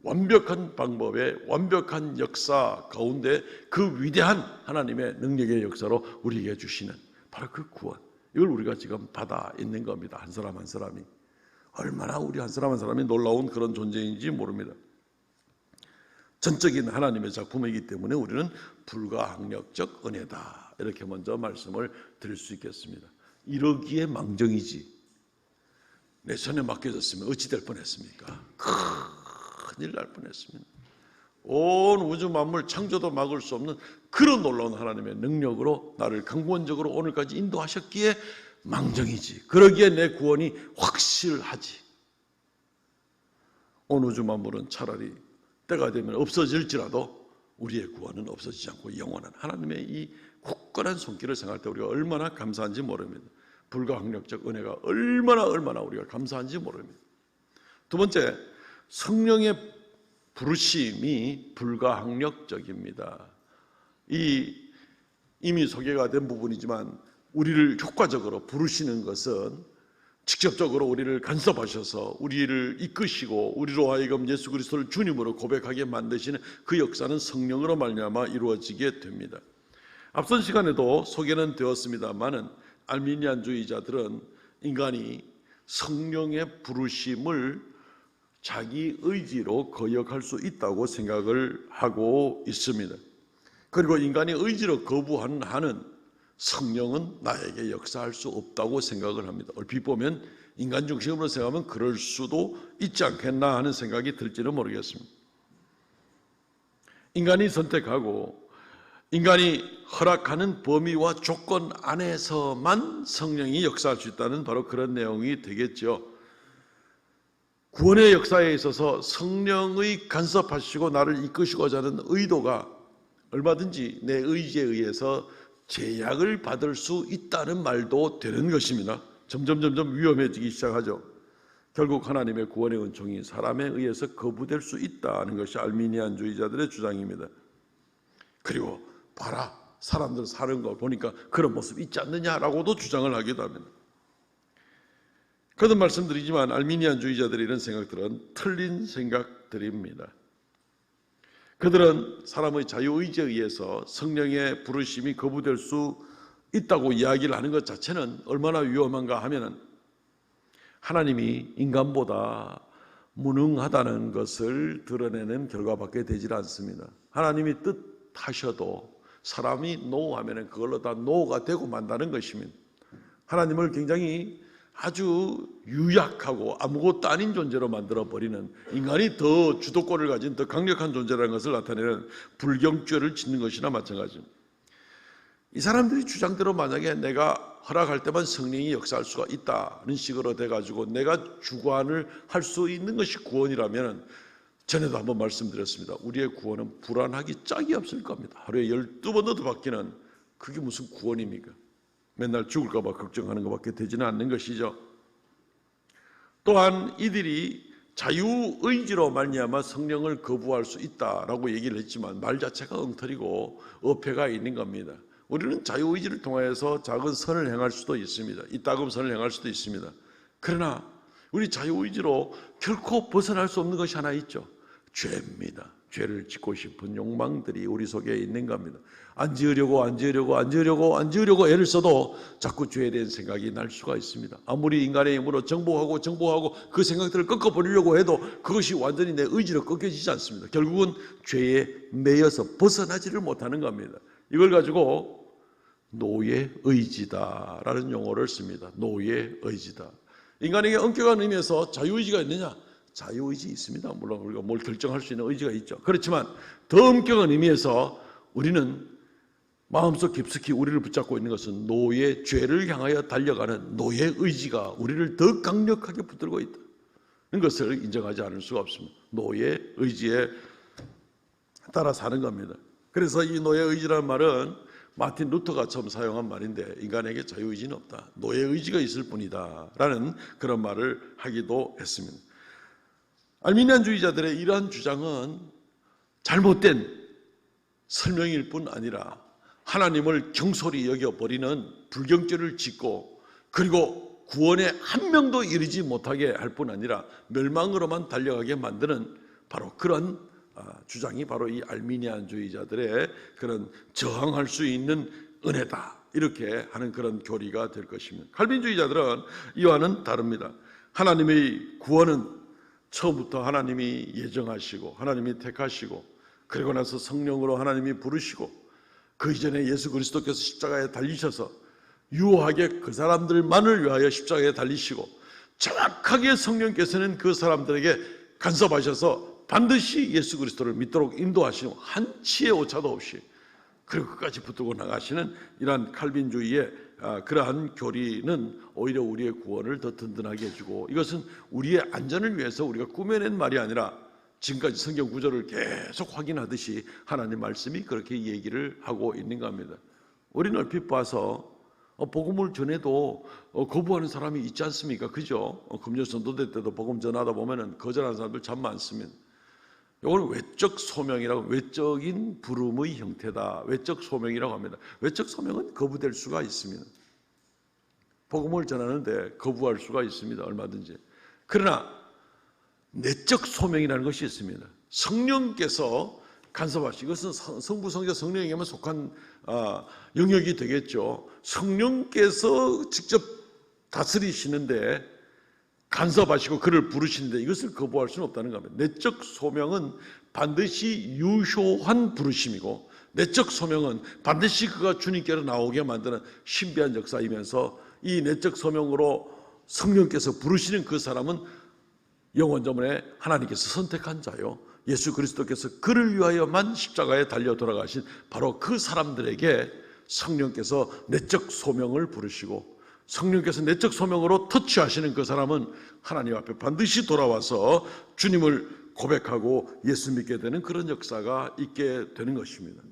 완벽한 방법의 완벽한 역사 가운데 그 위대한 하나님의 능력의 역사로 우리에게 주시는 바로 그 구원, 이걸 우리가 지금 받아 있는 겁니다. 한 사람 한 사람이. 얼마나 우리 한 사람 한 사람이 놀라운 그런 존재인지 모릅니다. 전적인 하나님의 작품이기 때문에 우리는 불가항력적 은혜다, 이렇게 먼저 말씀을 드릴 수 있겠습니다. 이러기에 망정이지 내 손에 맡겨졌으면 어찌 될 뻔했습니까? 큰일 날 뻔했습니다. 온 우주 만물 창조도 막을 수 없는 그런 놀라운 하나님의 능력으로 나를 강권적으로 오늘까지 인도하셨기에 망정이지. 그러기에 내 구원이 확실하지. 온 우주 만물은 차라리 때가 되면 없어질지라도 우리의 구원은 없어지지 않고 영원한 하나님의 이 굳건한 손길을 생각할 때 우리가 얼마나 감사한지 모릅니다. 불가항력적 은혜가 얼마나 우리가 감사한지 모릅니다. 두 번째, 성령의 부르심이 불가항력적입니다. 이미 소개가 된 부분이지만 우리를 효과적으로 부르시는 것은 직접적으로 우리를 간섭하셔서 우리를 이끄시고 우리로 하여금 예수 그리스도를 주님으로 고백하게 만드시는 그 역사는 성령으로 말미암아 이루어지게 됩니다. 앞선 시간에도 소개는 되었습니다마는 알미니안주의자들은 인간이 성령의 부르심을 자기 의지로 거역할 수 있다고 생각을 하고 있습니다. 그리고 인간이 의지로 거부하는 성령은 나에게 역사할 수 없다고 생각을 합니다. 얼핏 보면 인간 중심으로 생각하면 그럴 수도 있지 않겠나 하는 생각이 들지는 모르겠습니다. 인간이 선택하고 인간이 허락하는 범위와 조건 안에서만 성령이 역사할 수 있다는 바로 그런 내용이 되겠죠. 구원의 역사에 있어서 성령의 간섭하시고 나를 이끄시고자 하는 의도가 얼마든지 내 의지에 의해서 제약을 받을 수 있다는 말도 되는 것입니다. 점점 위험해지기 시작하죠. 결국 하나님의 구원의 은총이 사람에 의해서 거부될 수 있다는 것이 알미니안주의자들의 주장입니다. 그리고 봐라, 사람들 사는 거 보니까 그런 모습 있지 않느냐라고도 주장을 하기도 합니다. 거듭 말씀드리지만 알미니안주의자들의 이런 생각들은 틀린 생각들입니다. 그들은 사람의 자유의지에 의해서 성령의 부르심이 거부될 수 있다고 이야기를 하는 것 자체는 얼마나 위험한가 하면은 하나님이 인간보다 무능하다는 것을 드러내는 결과밖에 되질 않습니다. 하나님이 뜻하셔도 사람이 노하면은 그걸로 다 노가 되고 만다는 것입니다. 하나님을 굉장히 아주 유약하고 아무것도 아닌 존재로 만들어버리는, 인간이 더 주도권을 가진 더 강력한 존재라는 것을 나타내는 불경죄를 짓는 것이나 마찬가지입니다. 이 사람들이 주장대로 만약에 내가 허락할 때만 성령이 역사할 수가 있다는 식으로 돼가지고 내가 주관을 할 수 있는 것이 구원이라면, 전에도 한번 말씀드렸습니다. 우리의 구원은 불안하기 짝이 없을 겁니다. 하루에 12번도 더 바뀌는, 그게 무슨 구원입니까? 맨날 죽을까 봐 걱정하는 것밖에 되지는 않는 것이죠. 또한 이들이 자유의지로 말미암아 성령을 거부할 수 있다라고 얘기를 했지만 말 자체가 엉터리고 어폐가 있는 겁니다. 우리는 자유의지를 통해서 작은 선을 행할 수도 있습니다. 이따금 선을 행할 수도 있습니다. 그러나 우리 자유의지로 결코 벗어날 수 없는 것이 하나 있죠. 죄입니다. 죄를 짓고 싶은 욕망들이 우리 속에 있는 겁니다. 안 지으려고 애를 써도 자꾸 죄에 대한 생각이 날 수가 있습니다. 아무리 인간의 힘으로 정복하고 그 생각들을 꺾어버리려고 해도 그것이 완전히 내 의지로 꺾여지지 않습니다. 결국은 죄에 매여서 벗어나지를 못하는 겁니다. 이걸 가지고 노예의지다라는 용어를 씁니다. 노예의지다. 인간에게 엄격한 의미에서 자유의지가 있느냐? 자유의지 있습니다. 물론 우리가 뭘 결정할 수 있는 의지가 있죠. 그렇지만 더 엄격한 의미에서 우리는 마음속 깊숙이 우리를 붙잡고 있는 것은 노예, 죄를 향하여 달려가는 노예의지가 우리를 더 강력하게 붙들고 있다는 것을 인정하지 않을 수가 없습니다. 노예의지에 따라 사는 겁니다. 그래서 이 노예의지라는 말은 마틴 루터가 처음 사용한 말인데, 인간에게 자유의지는 없다, 노예의지가 있을 뿐이다 라는 그런 말을 하기도 했습니다. 알미니안주의자들의 이러한 주장은 잘못된 설명일 뿐 아니라 하나님을 경솔히 여겨버리는 불경죄를 짓고, 그리고 구원에 한 명도 이르지 못하게 할 뿐 아니라 멸망으로만 달려가게 만드는 바로 그런 주장이 바로 이 알미니안주의자들의 그런 저항할 수 있는 은혜다, 이렇게 하는 그런 교리가 될 것입니다. 칼빈주의자들은 이와는 다릅니다. 하나님의 구원은 처음부터 하나님이 예정하시고 하나님이 택하시고, 그리고 나서 성령으로 하나님이 부르시고, 그 이전에 예수 그리스도께서 십자가에 달리셔서 유효하게 그 사람들만을 위하여 십자가에 달리시고, 정확하게 성령께서는 그 사람들에게 간섭하셔서 반드시 예수 그리스도를 믿도록 인도하시는, 한치의 오차도 없이, 그리고 끝까지 붙들고 나가시는 이러한 칼빈주의의 그러한 교리는 오히려 우리의 구원을 더 든든하게 해주고, 이것은 우리의 안전을 위해서 우리가 꾸며낸 말이 아니라 지금까지 성경 구절을 계속 확인하듯이 하나님 말씀이 그렇게 얘기를 하고 있는 겁니다. 우리는 얼핏 봐서 복음을 전해도 거부하는 사람이 있지 않습니까? 그죠? 금요 전도대 때도 복음 전하다 보면은 거절하는 사람들 참 많습니다. 이걸 외적 소명이라고, 외적인 부름의 형태다, 외적 소명이라고 합니다. 외적 소명은 거부될 수가 있습니다. 복음을 전하는데 거부할 수가 있습니다. 얼마든지. 그러나 내적 소명이라는 것이 있습니다. 성령께서 간섭하시고, 이것은 성부, 성자, 성령에게만 속한 영역이 되겠죠. 성령께서 직접 다스리시는데 간섭하시고 그를 부르시는데 이것을 거부할 수는 없다는 겁니다. 내적 소명은 반드시 유효한 부르심이고, 내적 소명은 반드시 그가 주님께로 나오게 만드는 신비한 역사이면서, 이 내적 소명으로 성령께서 부르시는 그 사람은 영원전에 하나님께서 선택한 자요, 예수 그리스도께서 그를 위하여만 십자가에 달려 돌아가신 바로 그 사람들에게 성령께서 내적 소명을 부르시고, 성령께서 내적 소명으로 터치하시는 그 사람은 하나님 앞에 반드시 돌아와서 주님을 고백하고 예수 믿게 되는 그런 역사가 있게 되는 것입니다.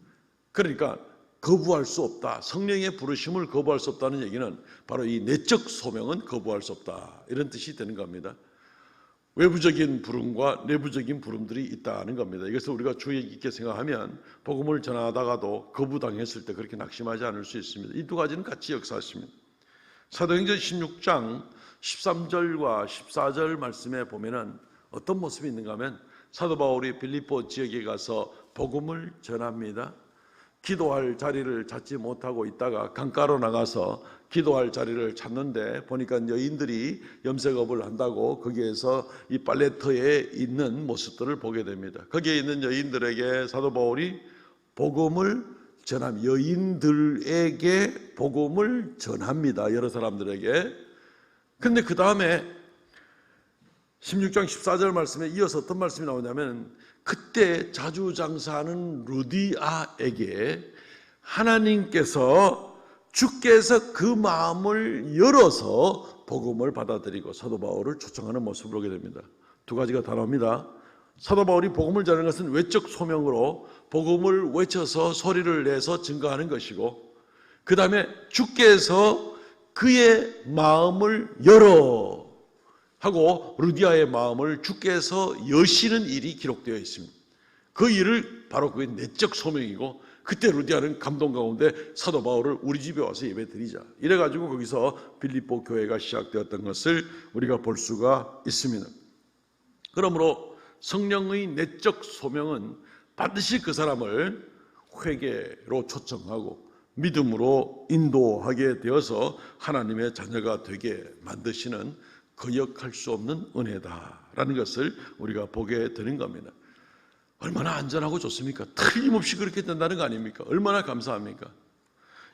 그러니까 거부할 수 없다, 성령의 부르심을 거부할 수 없다는 얘기는 바로 이 내적 소명은 거부할 수 없다, 이런 뜻이 되는 겁니다. 외부적인 부름과 내부적인 부름들이 있다는 겁니다. 이것을 우리가 주의 깊게 생각하면 복음을 전하다가도 거부당했을 때 그렇게 낙심하지 않을 수 있습니다. 이 두 가지는 같이 역사하십니다. 사도행전 16장 13절과 14절 말씀에 보면은 어떤 모습이 있는가 하면 사도 바울이 빌립보 지역에 가서 복음을 전합니다. 기도할 자리를 찾지 못하고 있다가 강가로 나가서 기도할 자리를 찾는데 보니까 여인들이 염색업을 한다고 거기에서 이 빨래터에 있는 모습들을 보게 됩니다. 거기에 있는 여인들에게 사도 바울이 복음을 전합니다. 여인들에게 복음을 전합니다. 여러 사람들에게. 근데 그 다음에 16장 14절 말씀에 이어서 어떤 말씀이 나오냐면 그때 자주 장사하는 루디아에게 하나님께서 주께서 그 마음을 열어서 복음을 받아들이고 사도 바울을 초청하는 모습을 보게 됩니다. 두 가지가 다 나옵니다. 사도 바울이 복음을 전하는 것은 외적 소명으로 복음을 외쳐서 소리를 내서 증거하는 것이고 그 다음에 주께서 그의 마음을 열어 하고 루디아의 마음을 주께서 여시는 일이 기록되어 있습니다. 그 일을 바로 그의 내적 소명이고 그때 루디아는 감동 가운데 사도 바울을 우리 집에 와서 예배 드리자 이래가지고 거기서 빌립보 교회가 시작되었던 것을 우리가 볼 수가 있습니다. 그러므로 성령의 내적 소명은 반드시 그 사람을 회개로 초청하고 믿음으로 인도하게 되어서 하나님의 자녀가 되게 만드시는 거역할 수 없는 은혜다라는 것을 우리가 보게 되는 겁니다. 얼마나 안전하고 좋습니까? 틀림없이 그렇게 된다는 거 아닙니까? 얼마나 감사합니까?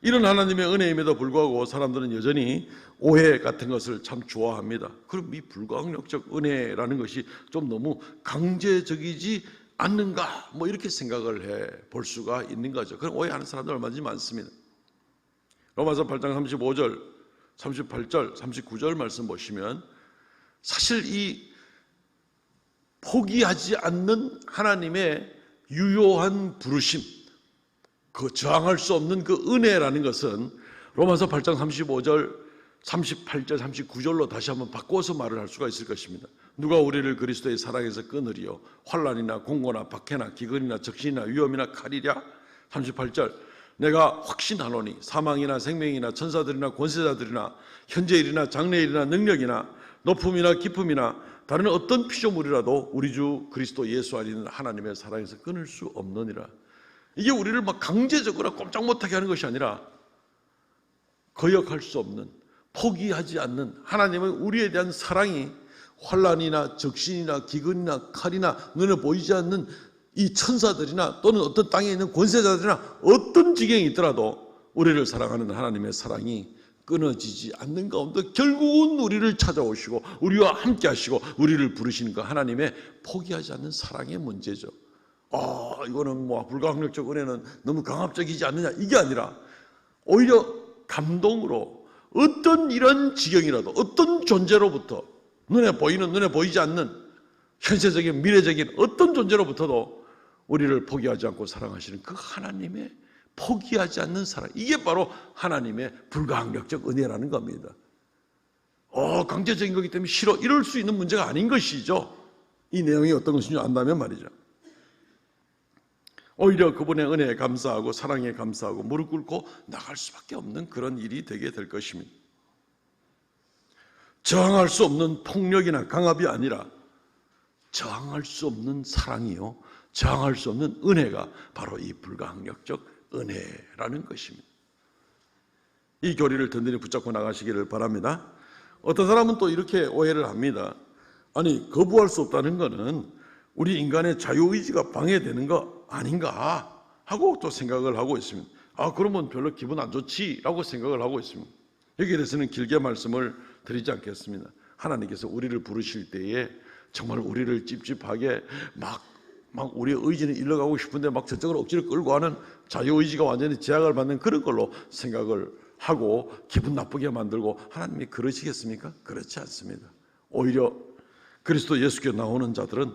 이런 하나님의 은혜임에도 불구하고 사람들은 여전히 오해 같은 것을 참 좋아합니다. 그럼 이 불가항력적 은혜라는 것이 좀 너무 강제적이지 않는가? 뭐 이렇게 생각을 해 볼 수가 있는 거죠. 그럼 오해하는 사람들 얼마든지 많습니다. 로마서 8장 35절, 38절, 39절 말씀 보시면 사실 이 포기하지 않는 하나님의 유효한 부르심, 그 저항할 수 없는 그 은혜라는 것은 로마서 8장 35절, 38절, 39절로 다시 한번 바꿔서 말을 할 수가 있을 것입니다. 누가 우리를 그리스도의 사랑에서 끊으리요? 환난이나 공고나 박해나 기근이나 적신이나 위험이나 칼이랴? 38절 내가 확신하노니 사망이나 생명이나 천사들이나 권세자들이나 현재일이나 장래일이나 능력이나 높음이나 깊음이나 다른 어떤 피조물이라도 우리 주 그리스도 예수 안에 있는 하나님의 사랑에서 끊을 수 없느니라. 이게 우리를 막 강제적으로 꼼짝 못하게 하는 것이 아니라 거역할 수 없는, 포기하지 않는 하나님의 우리에 대한 사랑이 환난이나 적신이나 기근이나 칼이나 눈에 보이지 않는 이 천사들이나 또는 어떤 땅에 있는 권세자들이나 어떤 지경이 있더라도 우리를 사랑하는 하나님의 사랑이 끊어지지 않는 가운데 결국은 우리를 찾아오시고 우리와 함께 하시고 우리를 부르시는 그 하나님의 포기하지 않는 사랑의 문제죠. 이거는 뭐 불가항력적 은혜는 너무 강압적이지 않느냐 이게 아니라 오히려 감동으로 어떤 이런 지경이라도 어떤 존재로부터 눈에 보이는 눈에 보이지 않는 현세적인 미래적인 어떤 존재로부터도 우리를 포기하지 않고 사랑하시는 그 하나님의 포기하지 않는 사랑, 이게 바로 하나님의 불가항력적 은혜라는 겁니다. 강제적인 거기 때문에 싫어 이럴 수 있는 문제가 아닌 것이죠. 이 내용이 어떤 것인지 안다면 말이죠. 오히려 그분의 은혜에 감사하고 사랑에 감사하고 무릎 꿇고 나갈 수밖에 없는 그런 일이 되게 될 것입니다. 저항할 수 없는 폭력이나 강압이 아니라 저항할 수 없는 사랑이요, 저항할 수 없는 은혜가 바로 이 불가항력적 은혜라는 것입니다. 이 교리를 든든히 붙잡고 나가시기를 바랍니다. 어떤 사람은 또 이렇게 오해를 합니다. 아니, 거부할 수 없다는 것은 우리 인간의 자유의지가 방해되는 거 아닌가 하고 또 생각을 하고 있습니다. 그러면 별로 기분 안 좋지라고 생각을 하고 있습니다. 여기에 대해서는 길게 말씀을 드리지 않겠습니다. 하나님께서 우리를 부르실 때에 정말 우리를 찝찝하게 막 우리의 의지는 일러가고 싶은데 막 저쪽으로 억지로 끌고 가는 자유의지가 완전히 제약을 받는 그런 걸로 생각을 하고 기분 나쁘게 만들고 하나님이 그러시겠습니까? 그렇지 않습니다. 오히려 그리스도 예수께 나오는 자들은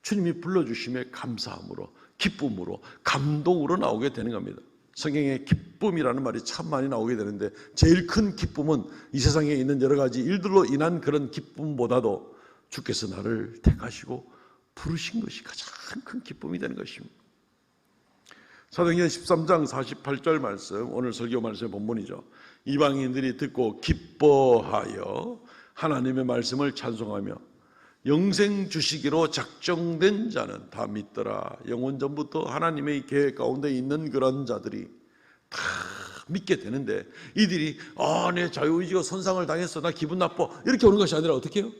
주님이 불러주심에 감사함으로 기쁨으로 감동으로 나오게 되는 겁니다. 성경에 기쁨이라는 말이 참 많이 나오게 되는데 제일 큰 기쁨은 이 세상에 있는 여러 가지 일들로 인한 그런 기쁨보다도 주께서 나를 택하시고 부르신 것이 가장 큰 기쁨이 되는 것입니다. 사도행전 13장 48절 말씀, 오늘 설교 말씀의 본문이죠. 이방인들이 듣고 기뻐하여 하나님의 말씀을 찬송하며 영생 주시기로 작정된 자는 다 믿더라. 영원 전부터 하나님의 계획 가운데 있는 그런 자들이 다 믿게 되는데, 이들이 내 자유의지가 손상을 당했어, 나 기분 나빠, 이렇게 오는 것이 아니라 어떻게 해요?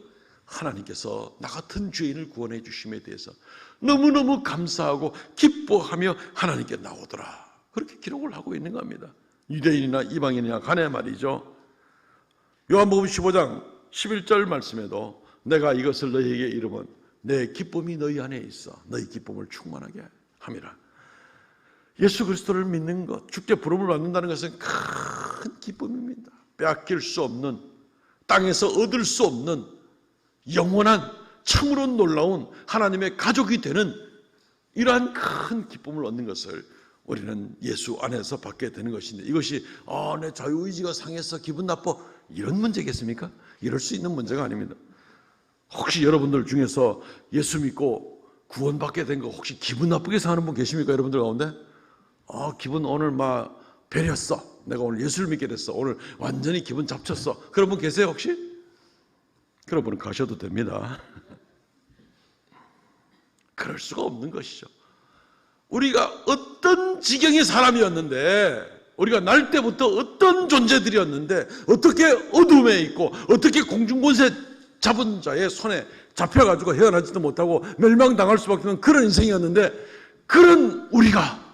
하나님께서 나 같은 죄인을 구원해 주심에 대해서 너무너무 감사하고 기뻐하며 하나님께 나오더라, 그렇게 기록을 하고 있는 겁니다. 유대인이나 이방인이나 간에 말이죠. 요한복음 15장 11절 말씀에도 내가 이것을 너희에게 이르면 내 기쁨이 너희 안에 있어 너희 기쁨을 충만하게 함이라. 예수 그리스도를 믿는 것, 주께 부름을 받는다는 것은 큰 기쁨입니다. 빼앗길 수 없는, 땅에서 얻을 수 없는 영원한, 참으로 놀라운 하나님의 가족이 되는 이러한 큰 기쁨을 얻는 것을 우리는 예수 안에서 받게 되는 것인데, 이것이 내 자유의지가 상해서 기분 나빠, 이런 문제겠습니까? 이럴 수 있는 문제가 아닙니다. 혹시 여러분들 중에서 예수 믿고 구원받게 된 거 혹시 기분 나쁘게 사는 분 계십니까? 여러분들 가운데? 기분 오늘 막 배렸어, 내가 오늘 예수를 믿게 됐어, 오늘 완전히 기분 잡쳤어, 그런 분 계세요 혹시? 그런 분은 가셔도 됩니다. 그럴 수가 없는 것이죠. 우리가 어떤 지경의 사람이었는데, 우리가 날 때부터 어떤 존재들이었는데, 어떻게 어둠에 있고 어떻게 공중권세 잡은 자의 손에 잡혀가지고 헤어나지도 못하고 멸망당할 수밖에 없는 그런 인생이었는데, 그런 우리가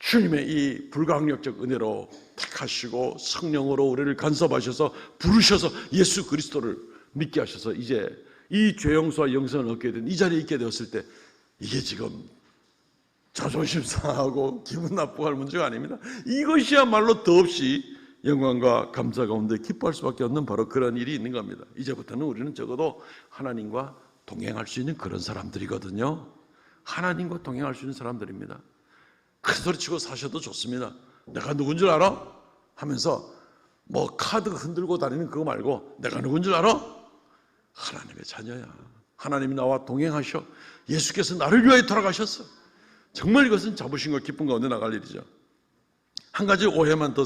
주님의 이 불가항력적 은혜로 택하시고 성령으로 우리를 간섭하셔서 부르셔서 예수 그리스도를 믿게 하셔서 이제 이 죄용서와 영생을 얻게 된 이 자리에 있게 되었을 때, 이게 지금 자존심 상하고 기분 나쁘고 할 문제가 아닙니다. 이것이야말로 더없이 영광과 감사 가운데 기뻐할 수밖에 없는 바로 그런 일이 있는 겁니다. 이제부터는 우리는 적어도 하나님과 동행할 수 있는 그런 사람들이거든요. 하나님과 동행할 수 있는 사람들입니다. 큰 소리 치고 사셔도 좋습니다. 내가 누군 줄 알아? 하면서 뭐 카드 흔들고 다니는 그거 말고, 내가 누군 줄 알아? 하나님의 자녀야. 하나님이 나와 동행하셔. 예수께서 나를 위하여 돌아가셨어. 정말 이것은 자부심과 기쁨 가운데 나갈 일이죠. 한 가지 오해만 더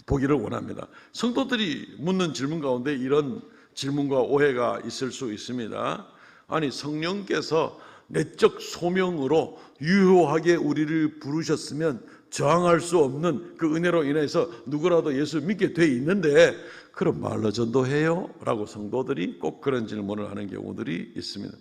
보기를 원합니다. 성도들이 묻는 질문 가운데 이런 질문과 오해가 있을 수 있습니다. 아니, 성령께서 내적 소명으로 유효하게 우리를 부르셨으면 저항할 수 없는 그 은혜로 인해서 누구라도 예수 믿게 돼 있는데, 그럼 말로 전도해요? 라고 성도들이 꼭 그런 질문을 하는 경우들이 있습니다.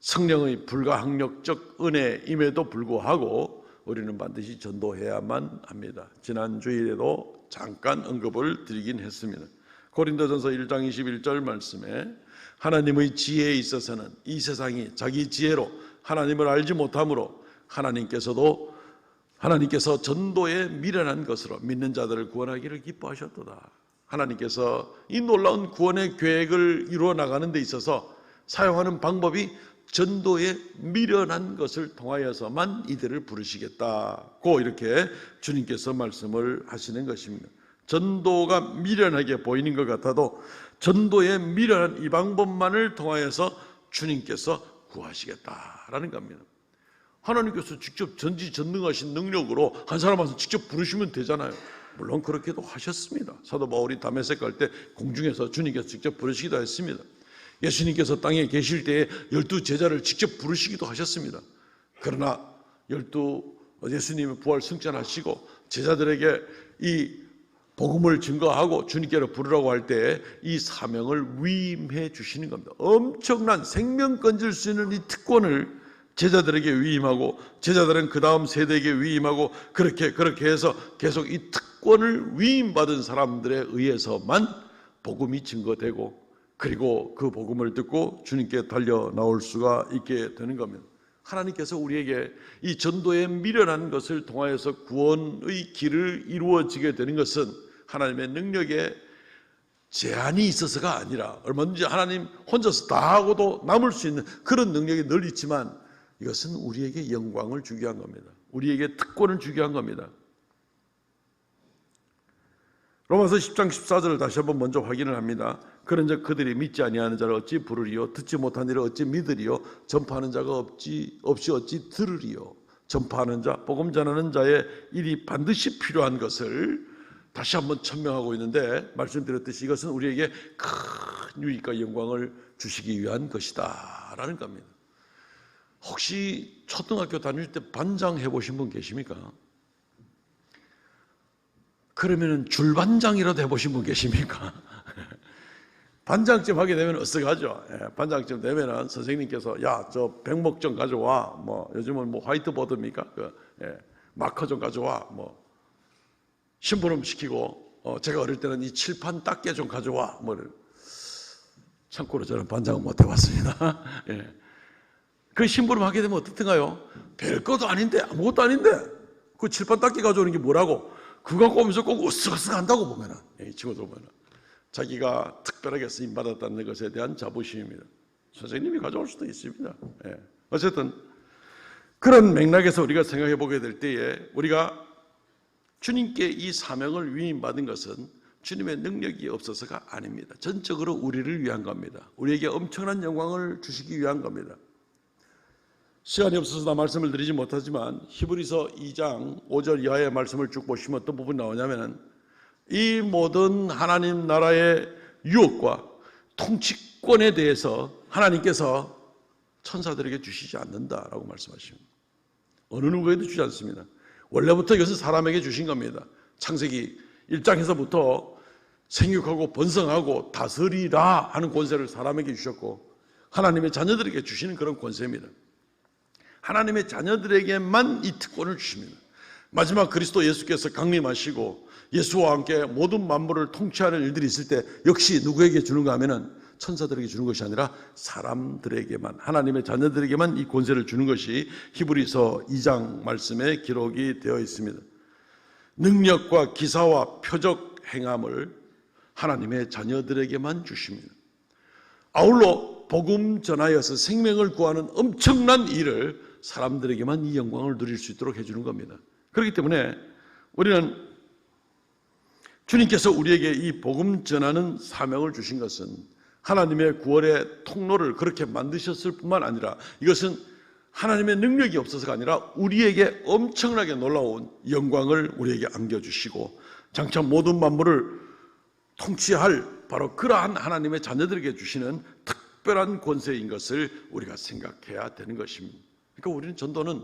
성령의 불가항력적 은혜임에도 불구하고 우리는 반드시 전도해야만 합니다. 지난 주일에도 잠깐 언급을 드리긴 했습니다. 고린도전서 1장 21절 말씀에 하나님의 지혜에 있어서는 이 세상이 자기 지혜로 하나님을 알지 못하므로 하나님께서 전도에 미련한 것으로 믿는 자들을 구원하기를 기뻐하셨도다. 하나님께서 이 놀라운 구원의 계획을 이루어 나가는 데 있어서 사용하는 방법이 전도에 미련한 것을 통하여서만 이들을 부르시겠다고 이렇게 주님께서 말씀을 하시는 것입니다. 전도가 미련하게 보이는 것 같아도 전도에 미련한 이 방법만을 통하여서 주님께서 구하시겠다라는 겁니다. 하나님께서 직접 전지전능하신 능력으로 한 사람 와서 직접 부르시면 되잖아요. 물론 그렇게도 하셨습니다. 사도 바울이 다메섹 갈 때 공중에서 주님께서 직접 부르시기도 했습니다. 예수님께서 땅에 계실 때에 12 제자를 직접 부르시기도 하셨습니다. 그러나 예수님의 부활 승천하시고 제자들에게 이 복음을 증거하고 주님께로 부르라고 할 때 이 사명을 위임해 주시는 겁니다. 엄청난 생명 건질 수 있는 이 특권을 제자들에게 위임하고, 제자들은 그 다음 세대에게 위임하고, 그렇게 해서 계속 이 특권을 위임받은 사람들에 의해서만 복음이 증거되고, 그리고 그 복음을 듣고 주님께 달려 나올 수가 있게 되는 겁니다. 하나님께서 우리에게 이 전도에 미련한 것을 통하여서 구원의 길을 이루어지게 되는 것은 하나님의 능력에 제한이 있어서가 아니라, 얼마든지 하나님 혼자서 다 하고도 남을 수 있는 그런 능력이 늘 있지만, 이것은 우리에게 영광을 주게 한 겁니다. 우리에게 특권을 주게 한 겁니다. 로마서 10장 14절을 다시 한번 먼저 확인을 합니다. 그런즉 그들이 믿지 아니하는 자를 어찌 부르리요? 듣지 못한 이를 어찌 믿으리요? 전파하는 자가 없이 어찌 들으리요? 전파하는 자, 복음 전하는 자의 일이 반드시 필요한 것을 다시 한번 천명하고 있는데, 말씀드렸듯이 이것은 우리에게 큰 유익과 영광을 주시기 위한 것이다 라는 겁니다. 혹시 초등학교 다닐 때 반장 해보신 분 계십니까? 그러면은 줄반장이라도 해보신 분 계십니까? 반장쯤 하게 되면 어떡하죠? 반장쯤 되면은 선생님께서 야, 저 백목 좀 가져와. 뭐 요즘은 뭐 화이트보드입니까? 마커 좀 가져와. 뭐 심부름 시키고, 제가 어릴 때는 이 칠판 닦개 좀 가져와. 뭐를. 참고로 저는 반장은 못 해봤습니다. 그 심부름 하게 되면 어떻든가요? 별것도 아닌데, 아무것도 아닌데, 그 칠판 닦개 가져오는 게 뭐라고? 그거 갖고 오면서 꼭 으쓱으쓱 한다고 보면은, 이 친구들 보면은. 자기가 특별하게 쓰임 받았다는 것에 대한 자부심입니다. 선생님이 가져올 수도 있습니다. 어쨌든 그런 맥락에서 우리가 생각해 보게 될 때에, 우리가 주님께 이 사명을 위임받은 것은 주님의 능력이 없어서가 아닙니다. 전적으로 우리를 위한 겁니다. 우리에게 엄청난 영광을 주시기 위한 겁니다. 시간이 없어서 다 말씀을 드리지 못하지만 히브리서 2장 5절 이하의 말씀을 쭉 보시면 어떤 부분이 나오냐면은, 이 모든 하나님 나라의 유업과 통치권에 대해서 하나님께서 천사들에게 주시지 않는다라고 말씀하십니다. 어느 누구에도 주지 않습니다. 원래부터 이것은 사람에게 주신 겁니다. 창세기 1장에서부터 생육하고 번성하고 다스리라 하는 권세를 사람에게 주셨고, 하나님의 자녀들에게 주시는 그런 권세입니다. 하나님의 자녀들에게만 이 특권을 주십니다. 마지막 그리스도 예수께서 강림하시고 예수와 함께 모든 만물을 통치하는 일들이 있을 때 역시 누구에게 주는가 하면은 천사들에게 주는 것이 아니라 사람들에게만, 하나님의 자녀들에게만 이 권세를 주는 것이 히브리서 2장 말씀에 기록이 되어 있습니다. 능력과 기사와 표적 행함을 하나님의 자녀들에게만 주십니다. 아울러 복음 전하여서 생명을 구하는 엄청난 일을 사람들에게만 이 영광을 누릴 수 있도록 해주는 겁니다. 그렇기 때문에 우리는 주님께서 우리에게 이 복음 전하는 사명을 주신 것은 하나님의 구원의 통로를 그렇게 만드셨을 뿐만 아니라, 이것은 하나님의 능력이 없어서가 아니라 우리에게 엄청나게 놀라운 영광을 우리에게 안겨주시고 장차 모든 만물을 통치할 바로 그러한 하나님의 자녀들에게 주시는 특별한 권세인 것을 우리가 생각해야 되는 것입니다. 그러니까 우리는 전도는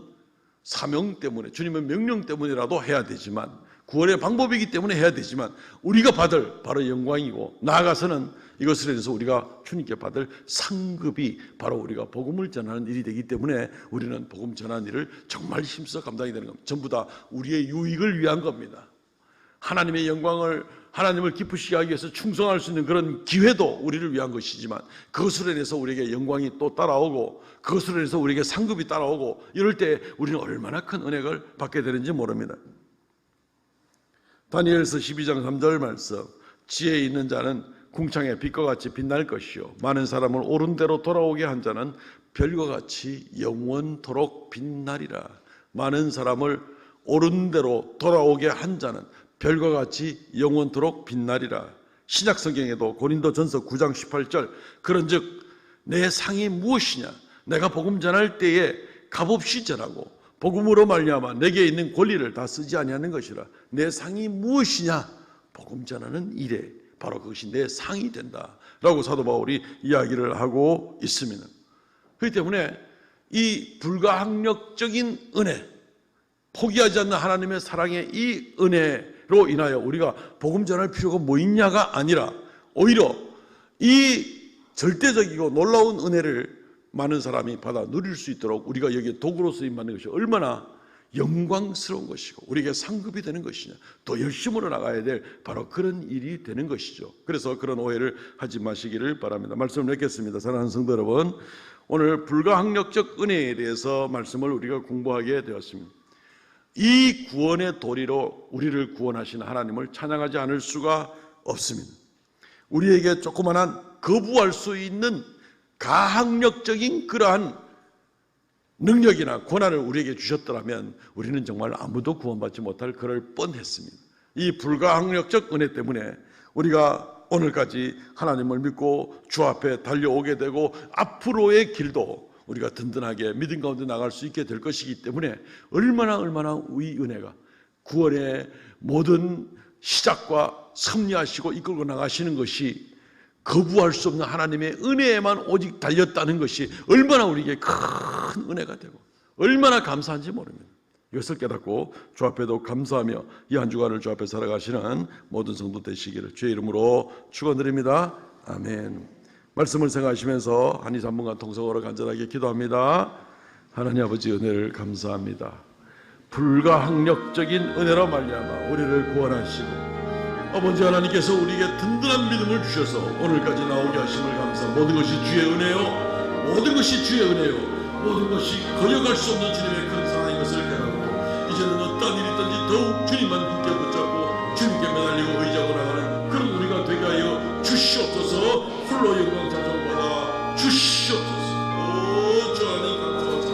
사명 때문에, 주님의 명령 때문이라도 해야 되지만, 구원의 방법이기 때문에 해야 되지만, 우리가 받을 바로 영광이고, 나아가서는 이것을 해서 우리가 주님께 받을 상급이 바로 우리가 복음을 전하는 일이 되기 때문에 우리는 복음 전하는 일을 정말 힘써 감당이 되는 겁니다. 전부 다 우리의 유익을 위한 겁니다. 하나님의 영광을, 하나님을 기쁘시게 하기 위해서 충성할 수 있는 그런 기회도 우리를 위한 것이지만, 그것으로 인해서 우리에게 영광이 또 따라오고, 그것으로 인해서 우리에게 상급이 따라오고, 이럴 때 우리는 얼마나 큰 은혜를 받게 되는지 모릅니다. 다니엘서 12장 3절 말씀, 지혜 있는 자는 궁창의 빛과 같이 빛날 것이요 많은 사람을 옳은 대로 돌아오게 한 자는 별과 같이 영원토록 빛나리라. 많은 사람을 옳은 대로 돌아오게 한 자는 별과 같이 영원토록 빛나리라. 신약 성경에도 고린도전서 9장 18절, 그런즉 내 상이 무엇이냐, 내가 복음 전할 때에 값없이 전하고 복음으로 말미암아 내게 있는 권리를 다 쓰지 아니하는 것이라. 내 상이 무엇이냐, 복음 전하는 일에 바로 그것이 내 상이 된다라고 사도 바울이 이야기를 하고 있습니다. 그렇기 때문에 이 불가항력적인 은혜, 포기하지 않는 하나님의 사랑의 이 은혜로 인하여 우리가 복음 전할 필요가 뭐 있냐가 아니라, 오히려 이 절대적이고 놀라운 은혜를 많은 사람이 받아 누릴 수 있도록 우리가 여기에 도구로 쓰임받는 것이 얼마나 영광스러운 것이고 우리에게 상급이 되는 것이냐, 더 열심으로 나가야 될 바로 그런 일이 되는 것이죠. 그래서 그런 오해를 하지 마시기를 바랍니다. 말씀을 맺겠습니다. 사랑하는 성도 여러분, 오늘 불가항력적 은혜에 대해서 말씀을 우리가 공부하게 되었습니다. 이 구원의 도리로 우리를 구원하신 하나님을 찬양하지 않을 수가 없습니다. 우리에게 조그만한 거부할 수 있는 가항력적인 그러한 능력이나 권한을 우리에게 주셨더라면 우리는 정말 아무도 구원받지 못할 그럴 뻔했습니다. 이 불가항력적 은혜 때문에 우리가 오늘까지 하나님을 믿고 주 앞에 달려오게 되고 앞으로의 길도 우리가 든든하게 믿음 가운데 나갈 수 있게 될 것이기 때문에 얼마나 이 은혜가 구원의 모든 시작과 섭리하시고 이끌고 나가시는 것이 거부할 수 없는 하나님의 은혜에만 오직 달렸다는 것이 얼마나 우리에게 큰 은혜가 되고 얼마나 감사한지 모릅니다. 이것을 깨닫고 주 앞에도 감사하며 이 한 주간을 주 앞에 살아가시는 모든 성도 되시기를 주의 이름으로 축원드립니다. 아멘. 말씀을 생각하시면서 한 2, 3분간 통성으로 간절하게 기도합니다. 하나님 아버지 은혜를 감사합니다. 불가항력적인 은혜로 말미암아 우리를 구원하시고 아버지 하나님께서 우리에게 든든한 믿음을 주셔서 오늘까지 나오게 하심을 감사합니다. 모든 것이 주의 은혜요, 모든 것이 주의 은혜요, 모든 것이 거역할 수 없는 주님의 큰 사랑인 것을 깨닫고 이제는 어떠한 일이 있든지 더욱 주님만 굳게 붙잡고 주님께 매달리고 의지하고 나가는 그런 우리가 되게 하여 주시옵소서. 홀로 영광 찬송받아 주시옵소서. 오 주 하나님 감사합니다.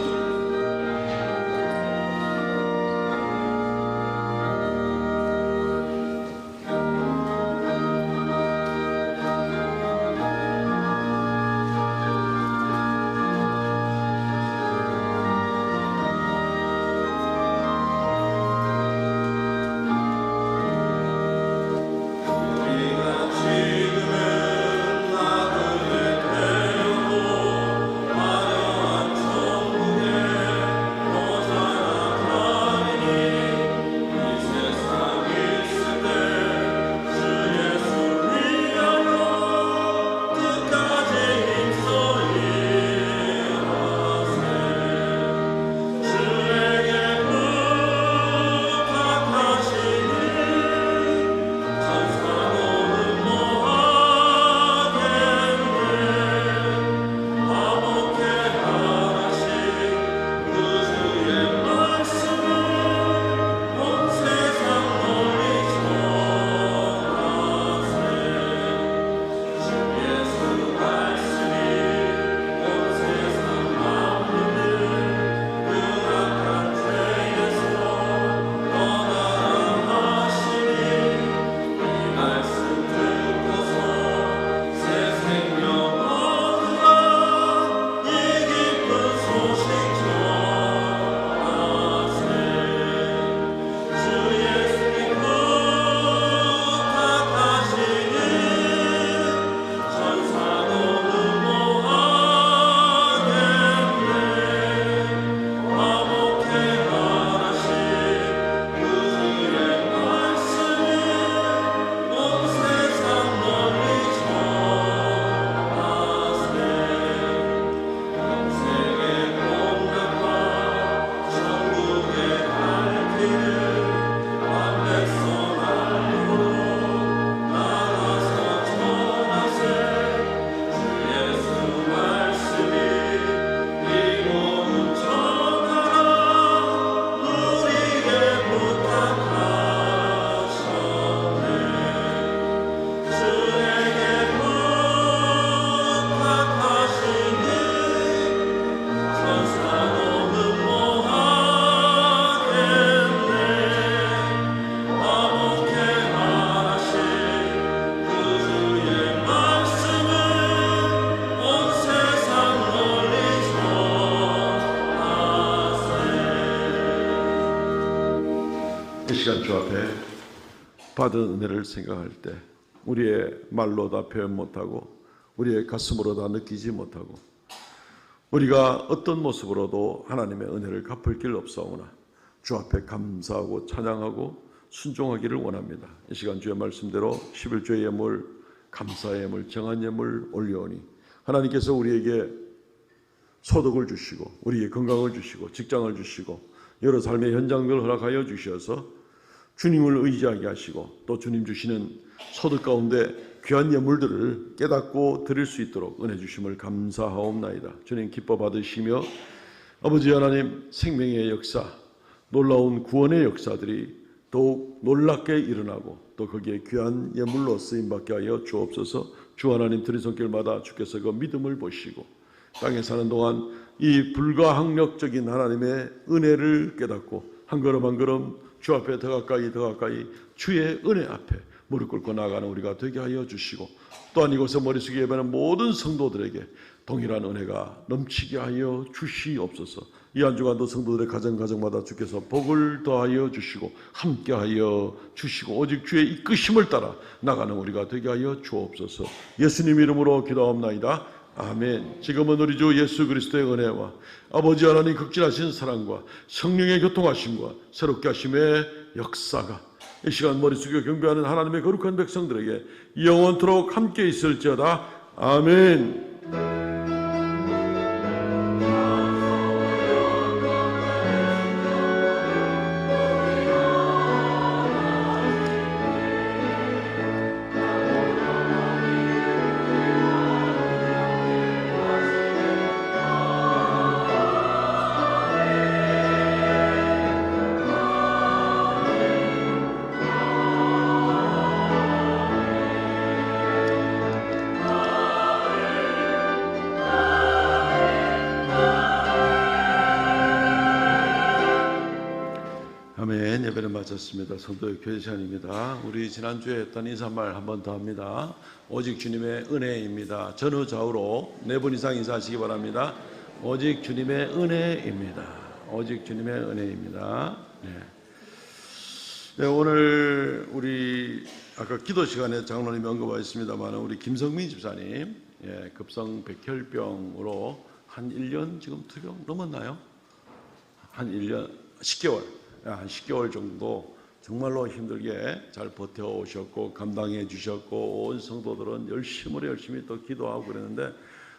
이 시간 주 앞에 받은 은혜를 생각할 때 우리의 말로 다 표현 못하고 우리의 가슴으로 다 느끼지 못하고 우리가 어떤 모습으로도 하나님의 은혜를 갚을 길 없사오나 주 앞에 감사하고 찬양하고 순종하기를 원합니다. 이 시간 주의 말씀대로 11조의 예물, 감사의 예물, 정한 예물 올려오니 하나님께서 우리에게 소득을 주시고 우리에게 건강을 주시고 직장을 주시고 여러 삶의 현장들을 허락하여 주셔서 주님을 의지하게 하시고 또 주님 주시는 소득 가운데 귀한 예물들을 깨닫고 드릴 수 있도록 은혜 주심을 감사하옵나이다. 주님 기뻐 받으시며 아버지 하나님 생명의 역사, 놀라운 구원의 역사들이 더욱 놀랍게 일어나고 또 거기에 귀한 예물로 쓰임받게 하여 주옵소서. 주 하나님 드린 손길마다 주께서 그 믿음을 보시고 땅에 사는 동안 이 불가항력적인 하나님의 은혜를 깨닫고 한 걸음 한 걸음 주 앞에 더 가까이 주의 은혜 앞에 무릎 꿇고 나아가는 우리가 되게 하여 주시고, 또한 이곳에 머리 숙여 예배하는 모든 성도들에게 동일한 은혜가 넘치게 하여 주시옵소서. 이 한 주간도 성도들의 가정마다 주께서 복을 더하여 주시고 함께하여 주시고 오직 주의 이끄심을 따라 나가는 우리가 되게 하여 주옵소서. 예수님 이름으로 기도하옵나이다. 아멘. 지금은 우리 주 예수 그리스도의 은혜와 아버지 하나님 극진하신 사랑과 성령의 교통하심과 새롭게 하심의 역사가 이 시간 머리 숙여 경배하는 하나님의 거룩한 백성들에게 영원토록 함께 있을지어다. 아멘. 아멘. 예배를 마쳤습니다. 성도의 교회 시간입니다. 우리 지난주에 했던 인사말 한 번 더 합니다. 오직 주님의 은혜입니다. 전후 좌우로 4분 이상 인사하시기 바랍니다. 오직 주님의 은혜입니다. 오직 주님의 은혜입니다. 네, 오늘 우리 아까 기도 시간에 장로님이 언급하셨습니다만 우리 김성민 집사님 급성 백혈병으로 한 1년 지금 2병 넘었나요? 한 1년 10개월 한 10개월 정도 정말로 힘들게 잘 버텨오셨고 감당해 주셨고 온 성도들은 열심히 또 기도하고 그랬는데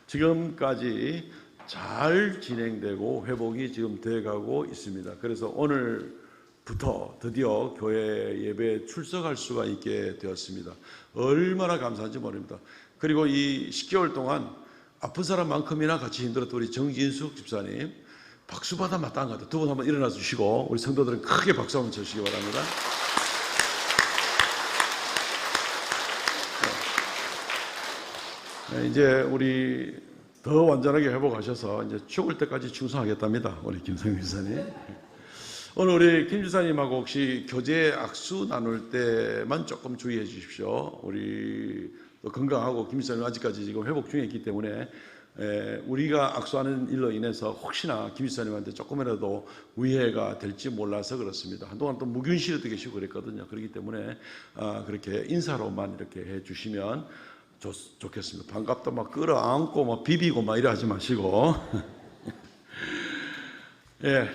지금까지 잘 진행되고 회복이 지금 돼가고 있습니다. 그래서 오늘부터 드디어 교회 예배에 출석할 수가 있게 되었습니다. 얼마나 감사한지 모릅니다. 그리고 이 10개월 동안 아픈 사람만큼이나 같이 힘들었던 우리 정진숙 집사님 박수받아 마땅한 것 같아요. 두 분 한번 일어나 주시고 우리 성도들은 크게 박수 한번 쳐주시기 바랍니다. 네, 이제 우리 더 완전하게 회복하셔서 이제 죽을 때까지 충성하겠답니다. 우리 김성민 지사님. 오늘 우리 김 지사님하고 혹시 교제 악수 나눌 때만 조금 주의해 주십시오. 우리 또 건강하고 김 지사님 아직까지 지금 회복 중에 있기 때문에 우리가 악수하는 일로 인해서 혹시나 김 지사님한테 조금이라도 위해가 될지 몰라서 그렇습니다. 한동안 또 무균실에도 계시고 그랬거든요. 그렇기 때문에 그렇게 인사로만 이렇게 해주시면 좋겠습니다. 반갑다 막 끌어안고 막 비비고 막 이래 하지 마시고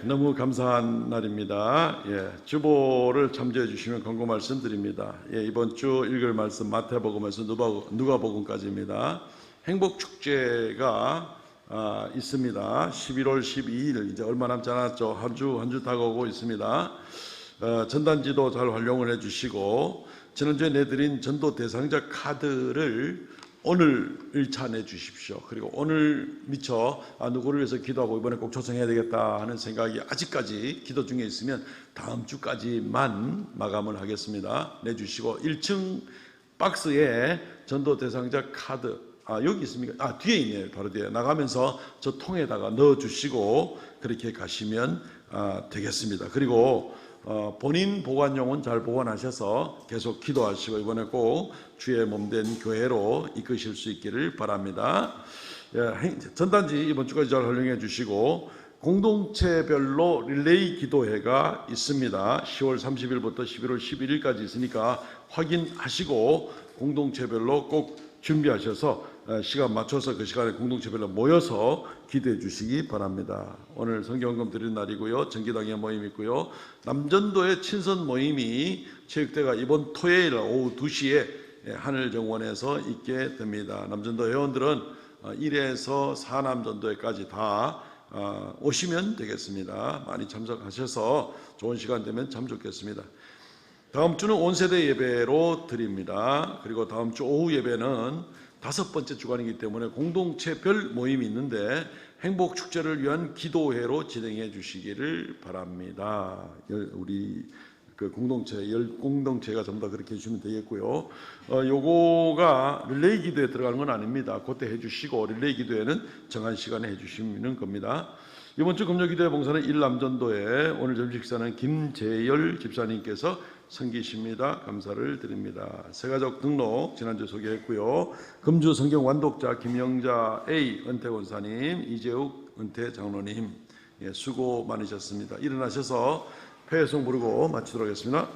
너무 감사한 날입니다. 주보를 참조해 주시면 권고 말씀드립니다. 이번 주 읽을 말씀 마태복음에서 누가복음까지입니다. 행복축제가 있습니다. 11월 12일 이제 얼마 남지 않았죠. 한 주 다가오고 있습니다. 전단지도 잘 활용을 해주시고 지난주에 내드린 전도 대상자 카드를 오늘 1차 내주십시오. 그리고 오늘 미처 누구를 위해서 기도하고 이번에 꼭 초청해야 되겠다 하는 생각이 아직까지 기도 중에 있으면 다음 주까지만 마감을 하겠습니다. 내주시고 1층 박스에 전도 대상자 카드 여기 있습니까? 뒤에 있네요. 바로 뒤에 나가면서 저 통에다가 넣어주시고 그렇게 가시면 되겠습니다. 그리고 본인 보관용은 잘 보관하셔서 계속 기도하시고 이번에 꼭 주의 몸된 교회로 이끄실 수 있기를 바랍니다. 전단지 이번 주까지 잘 활용해 주시고 공동체별로 릴레이 기도회가 있습니다. 10월 30일부터 11월 11일까지 있으니까 확인하시고 공동체별로 꼭 준비하셔서 시간 맞춰서 그 시간에 공동체별로 모여서 기도해 주시기 바랍니다. 오늘 성경언금 드리는 날이고요. 전기당의 모임 있고요. 남전도의 친선 모임이 체육대가 이번 토요일 오후 2시에 하늘정원에서 있게 됩니다. 남전도 회원들은 1에서 4남전도회까지 다 오시면 되겠습니다. 많이 참석하셔서 좋은 시간 되면 참 좋겠습니다. 다음 주는 온세대 예배로 드립니다. 그리고 다음 주 오후 예배는 5번째 주간이기 때문에 공동체별 모임이 있는데 행복축제를 위한 기도회로 진행해 주시기를 바랍니다. 우리 그 공동체가 전부 다 그렇게 해주시면 되겠고요. 요거가 릴레이 기도에 들어가는 건 아닙니다. 그때 해주시고 릴레이 기도회는 정한 시간에 해주시는 겁니다. 이번 주 금요기도회 봉사는 일남전도회, 오늘 점심 식사는 김재열 집사님께서 섬기십니다. 감사를 드립니다. 새가족 등록 지난주 소개했고요. 금주 성경 완독자 김영자 A 은퇴 권사님, 이재욱 은퇴 장로님, 수고 많으셨습니다. 일어나셔서 폐회송 부르고 마치도록 하겠습니다.